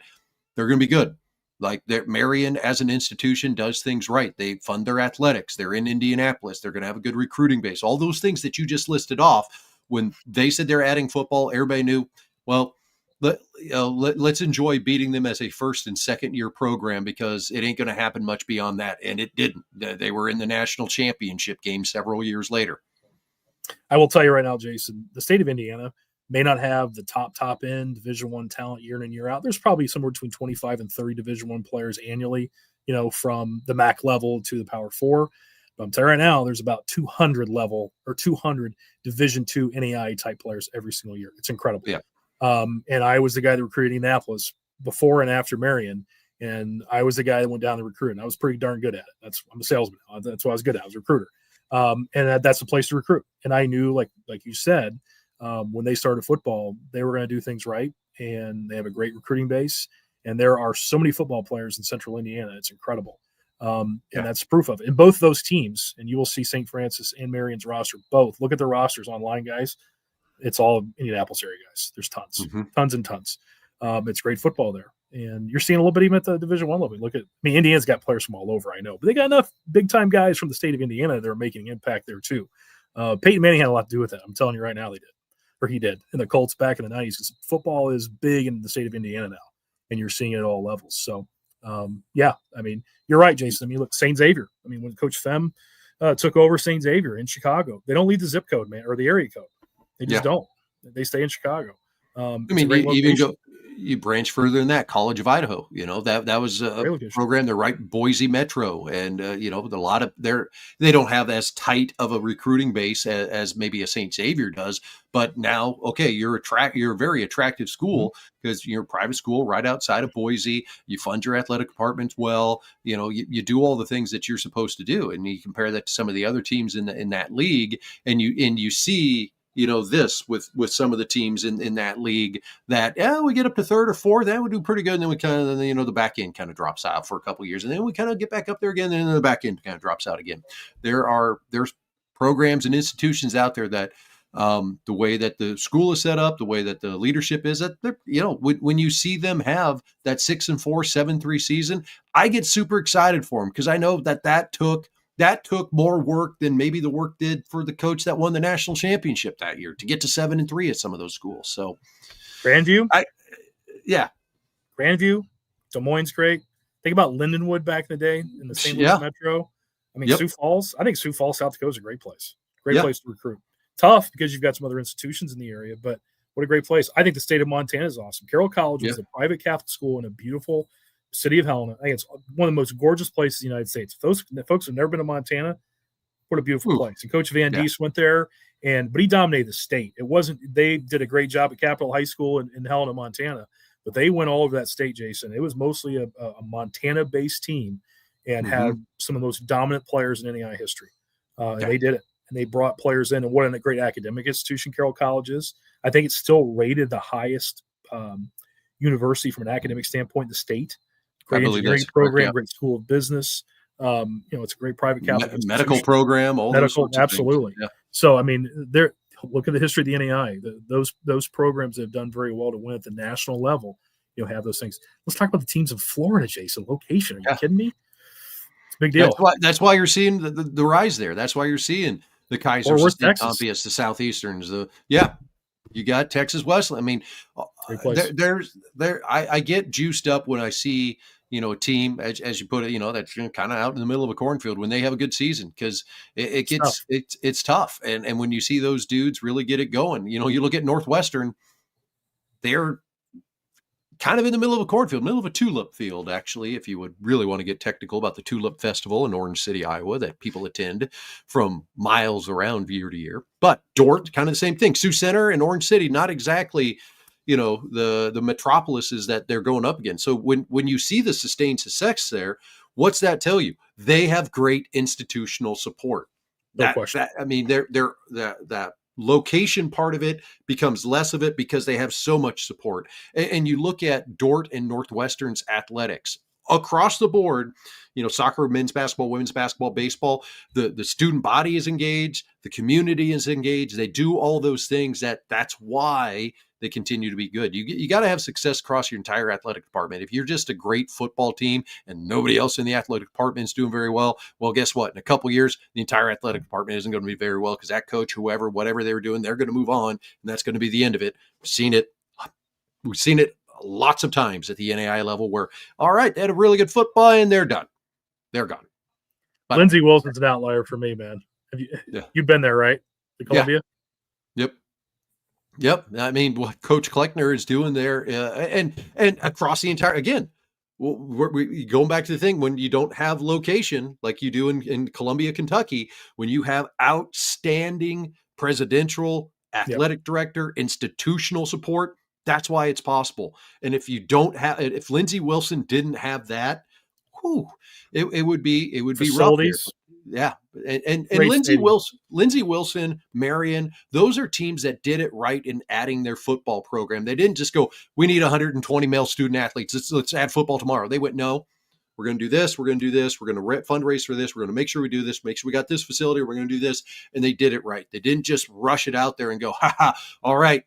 they're going to be good. Like, Marion as an institution does things right. They fund their athletics. They're in Indianapolis. They're going to have a good recruiting base. All those things that you just listed off, when they said they're adding football, everybody knew, well, let's enjoy beating them as a first and second year program, because it ain't going to happen much beyond that. And it didn't. They were in the national championship game several years later. I will tell you right now, Jason, the state of Indiana may not have the top end Division I talent year in and year out. There's probably somewhere between 25 and 30 Division I players annually, from the MAC level to the Power Four. But I'm telling you right now, there's about 200 Division II NAI type players every single year. It's incredible. Yeah. And I was the guy that recruited Indianapolis before and after Marion. And I was the guy that went down to recruit. And I was pretty darn good at it. I'm a salesman. That's what I was good at. I was a recruiter. And that's the place to recruit. And I knew, like you said, when they started football, they were going to do things right. And they have a great recruiting base. And there are so many football players in Central Indiana. It's incredible. And that's proof of it. In both those teams, and you will see St. Francis and Marion's roster, both. Look at their rosters online, guys. It's all Indianapolis area guys. There's tons and tons. It's great football there. And you're seeing a little bit even at the Division I level. Indiana's got players from all over, I know. But they got enough big-time guys from the state of Indiana that are making an impact there too. Peyton Manning had a lot to do with that. I'm telling you right now they did. Or he did. And the Colts back in the 90s, because football is big in the state of Indiana now. And you're seeing it at all levels. So, you're right, Jason. Look, St. Xavier. When Coach Fem took over St. Xavier in Chicago, they don't lead the zip code, man, or the area code. They just don't. They stay in Chicago. You branch further than that. College of Idaho, that was a program. They're right Boise Metro, and a lot of they don't have as tight of a recruiting base as maybe a St. Xavier does. But now, you're a very attractive school because you're a private school right outside of Boise. You fund your athletic departments well. You do all the things that you're supposed to do, and you compare that to some of the other teams in that league, and you see. This with some of the teams in that league that we get up to third or fourth, that would do pretty good, and then we kind of the back end kind of drops out for a couple of years, and then we kind of get back up there again, and then the back end kind of drops out again. There's programs and institutions out there that the way that the school is set up, the way that the leadership is, that when you see them have that 6-4, 7-3 season, I get super excited for them because I know that took more work than maybe the work did for the coach that won the national championship that year to get to 7-3 at some of those schools. So Grandview, Grandview, Des Moines, great. Think about Lindenwood back in the day in the St. Louis Metro. Sioux Falls. I think Sioux Falls, South Dakota is a great place. Great place to recruit. Tough because you've got some other institutions in the area, but what a great place. I think the state of Montana is awesome. Carroll College is a private Catholic school in a beautiful city of Helena. I think it's one of the most gorgeous places in the United States. Those folks who've never been to Montana, what a beautiful place. And Coach Van Diest went there, but he dominated the state. They did a great job at Capitol High School in Helena, Montana, but they went all over that state, Jason. It was mostly a Montana-based team and had some of the most dominant players in NAIA history. And they did it. And they brought players in, and what a great academic institution Carroll College is. I think it's still rated the highest university from an academic standpoint in the state. Great engineering program, great school of business. It's a great private Catholic medical program, all those sorts of absolutely. Yeah. So, look at the history of the NAI. Those programs that have done very well to win at the national level, have those things. Let's talk about the teams in Florida, Jason. Location. Are you kidding me? It's a big deal. That's why you're seing the rise there. That's why you're seeing the Kaisers, the Tompias, the Southeasterns. You got Texas Wesleyan. I get juiced up when I see a team, as you put it, that's kind of out in the middle of a cornfield when they have a good season, because it's tough. And when you see those dudes really get it going, you look at Northwestern, they're kind of in the middle of a cornfield, middle of a tulip field, actually, if you would really want to get technical about the Tulip Festival in Orange City, Iowa, that people attend from miles around year to year. But Dordt, kind of the same thing. Sioux Center and Orange City, not exactly, the metropolises that they're going up against. So when you see the sustained success there, what's that tell you? They have great institutional support. No question. That location part of it becomes less of it because they have so much support. And you look at Dordt and Northwestern's athletics across the board, soccer, men's basketball, women's basketball, baseball, the student body is engaged, the community is engaged. They do all those things that's why they continue to be good. You got to have success across your entire athletic department. If you're just a great football team and nobody else in the athletic department is doing very well, well, guess what? In a couple of years, the entire athletic department isn't going to be very well because that coach, whatever they were doing, they're going to move on, and that's going to be the end of it. We've seen it lots of times at the NAIA level where, all right, they had a really good football and they're done. They're gone. But Lindsey Wilson's an outlier for me, man. You've been there, right? To Columbia? Yeah. Yep. I mean, what Coach Kleckner is doing there and across the entire, again, we going back to the thing, when you don't have location like you do in Columbia, Kentucky, when you have outstanding presidential, athletic director, institutional support, that's why it's possible. And if Lindsey Wilson didn't have that, it would be rough here. Yeah. And Lindsey Wilson, Marion, those are teams that did it right in adding their football program. They didn't just go, we need 120 male student athletes. Let's add football tomorrow. They went, no, we're going to do this. We're going to do this. We're going to fundraise for this. We're going to make sure we do this, make sure we got this facility. We're going to do this. And they did it right. They didn't just rush it out there and go, all right,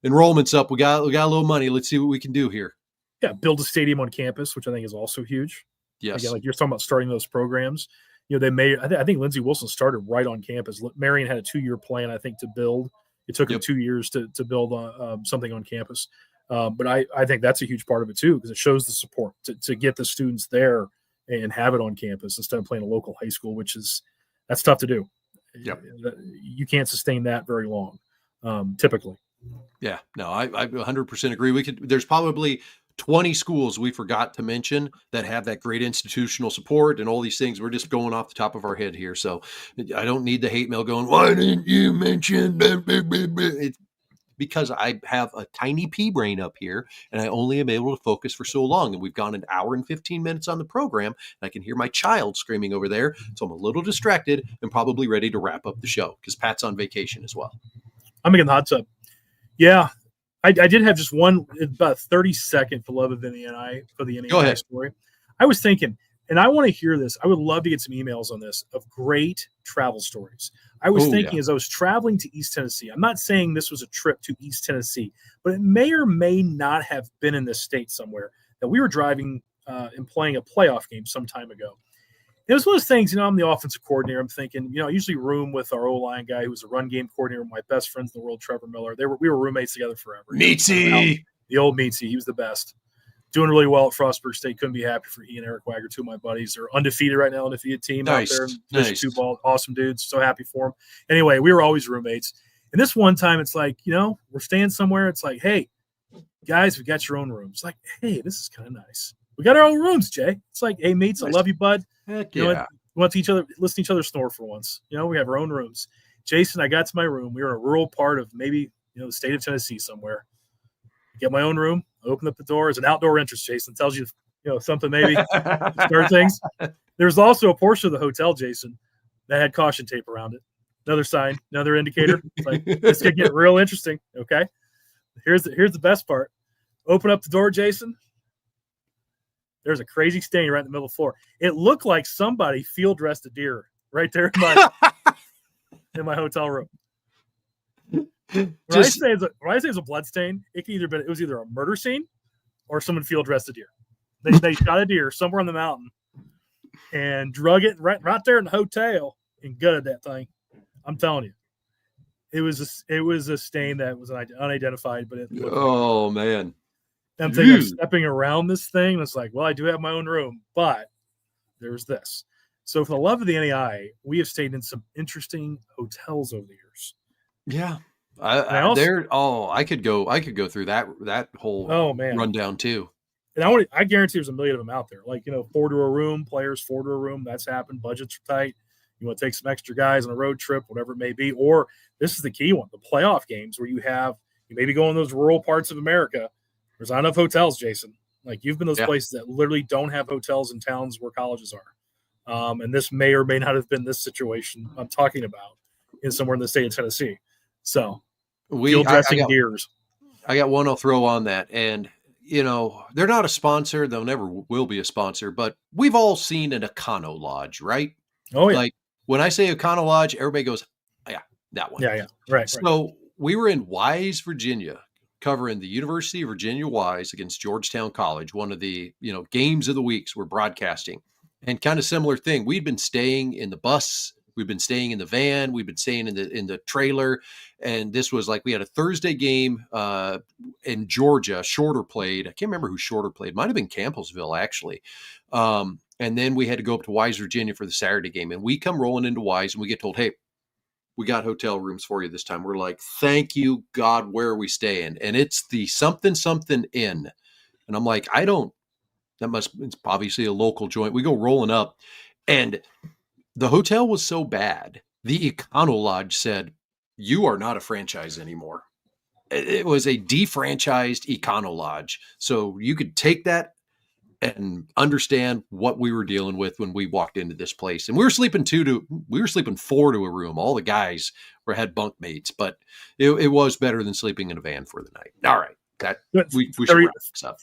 enrollment's up. We got a little money. Let's see what we can do here. Yeah. Build a stadium on campus, which I think is also huge. Yes. Again, like you're talking about starting those programs. I think Lindsey Wilson started right on campus. Marion had a 2-year plan, I think, to build. It took him 2 years to build something on campus. But I think that's a huge part of it, too, because it shows the support to get the students there and have it on campus instead of playing a local high school, that's tough to do. Yep. You can't sustain that very long, typically. Yeah, no, I 100% agree. There's probably 20 schools we forgot to mention that have that great institutional support and all these things. We're just going off the top of our head here. So I don't need the hate mail going, why didn't you mention it? Because I have a tiny pea brain up here and I only am able to focus for so long. And we've gone an hour and 15 minutes on the program. And I can hear my child screaming over there. So I'm a little distracted and probably ready to wrap up the show because Pat's on vacation as well. I'm making the hot tub. Yeah. I did have just one, about 30-second for love of the NAIA story. I was thinking, and I want to hear this. I would love to get some emails on this of great travel stories. I was thinking as I was traveling to East Tennessee, I'm not saying this was a trip to East Tennessee, but it may or may not have been in this state somewhere that we were driving and playing a playoff game some time ago. It was one of those things, I'm the offensive coordinator. I'm thinking, I usually room with our O-line guy who's a run game coordinator, my best friends in the world, Trevor Miller. We were roommates together forever. Meatsy. The old Meatsy. He was the best. Doing really well at Frostburg State. Couldn't be happy for he and Eric Wagner, two of my buddies. They're undefeated right now, undefeated team out there. Nice. Two ball, awesome dudes. So happy for them. Anyway, we were always roommates. And this one time, it's like, we're staying somewhere. It's like, hey, guys, we got your own rooms. Like, hey, this is kind of nice. We got our own rooms, Jay. It's like, hey, mates, I love you, bud. Heck yeah. We want to listen to each other snore for once. We have our own rooms. Jason, I got to my room. We were in a rural part of maybe, the state of Tennessee somewhere. Get my own room. Open up the door. It's an outdoor entrance, Jason. Tells you, something maybe. Start things. There's also a portion of the hotel, Jason, that had caution tape around it. Another sign, another indicator. It's like, this could get real interesting. Okay. Here's the best part. Open up the door, Jason. There's a crazy stain right in the middle of the floor. It looked like somebody field dressed a deer right there in my hotel room. When I say it's a blood stain, it was either a murder scene or someone field dressed a deer. They shot a deer somewhere on the mountain and drug it right there in the hotel and gutted that thing. I'm telling you, it was a stain that was unidentified, but it looked man. I'm thinking of stepping around this thing. And it's like, well, I do have my own room, but there's this. So for the love of the NAIA, we have stayed in some interesting hotels over the years. Yeah. I could go through that whole man, rundown too. And I guarantee there's a million of them out there. Like, 4 to a room, players 4 to a room. That's happened. Budgets are tight. You want to take some extra guys on a road trip, whatever it may be. Or this is the key one, the playoff games where you maybe go in those rural parts of America. There's not enough hotels, Jason. Like, you've been those places that literally don't have hotels in towns where colleges are. And this may or may not have been this situation I'm talking about in somewhere in the state of Tennessee. So field dressing gears. I got one I'll throw on that. And, they're not a sponsor. They'll never will be a sponsor. But we've all seen an Econo Lodge, right? Oh, yeah. Like, when I say Econo Lodge, everybody goes, yeah, that one. Yeah. Right. So we were in Wise, Virginia, covering the University of Virginia Wise against Georgetown College. One of the, games of the weeks we're broadcasting, and kind of similar thing. We'd been staying in the bus. We've been staying in the van. We've been staying in the trailer. And this was like, we had a Thursday game in Georgia. Shorter played. I can't remember who Shorter played. Might have been Campbellsville, actually. And then we had to go up to Wise, Virginia for the Saturday game. And we come rolling into Wise and we get told, hey, we got hotel rooms for you this time. We're like, thank you, God, where are we staying? And it's the something Inn. And I'm like, it's obviously a local joint. We go rolling up, and the hotel was so bad, the Econo Lodge said, you are not a franchise anymore. It was a defranchised Econo Lodge. So you could take that and understand what we were dealing with when we walked into this place. And we were sleeping 4 to a room. All the guys had bunk mates, but it was better than sleeping in a van for the night. All right. We should wrap this up.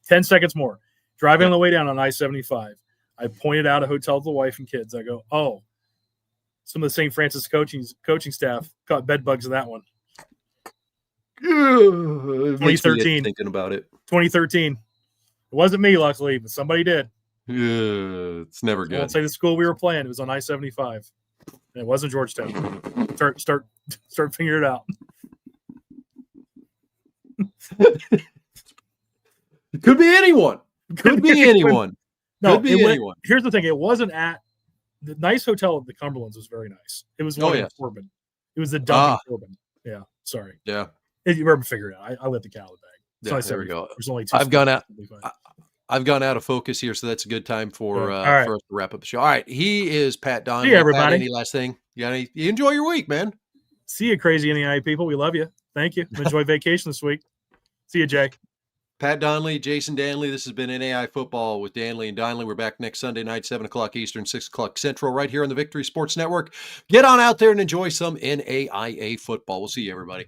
10 seconds more. Driving on the way down on I-75. I pointed out a hotel to the wife and kids. I go, oh, some of the St. Francis coaching staff caught bed bugs in that one. 2013. Thinking about it. 2013. It wasn't me, luckily, but somebody did. It's never good. I'll say the school we were playing. It was on I-75. And it wasn't Georgetown. Start figuring it out. It could be anyone. Could be anyone. No, anyone. Here's the thing. It wasn't at the nice hotel at the Cumberlands was very nice. It was one in Corbin. It was the Duncan Corbin. Yeah. Sorry. Yeah. You remember figure it out. I let the cow bag. Yeah, there we go. There's only 2. I've gone out of focus here, so that's a good time for us to wrap up the show. All right. He is Pat Donley. See you, everybody. Pat, any last thing? You enjoy your week, man. See you, crazy NAIA people. We love you. Thank you. Enjoy vacation this week. See you, Jay. Pat Donley, Jason Dannelly. This has been NAIA Football with Dannelly and Donley. We're back next Sunday night, 7 o'clock Eastern, 6 o'clock Central, right here on the Victory Sports Network. Get on out there and enjoy some NAIA football. We'll see you, everybody.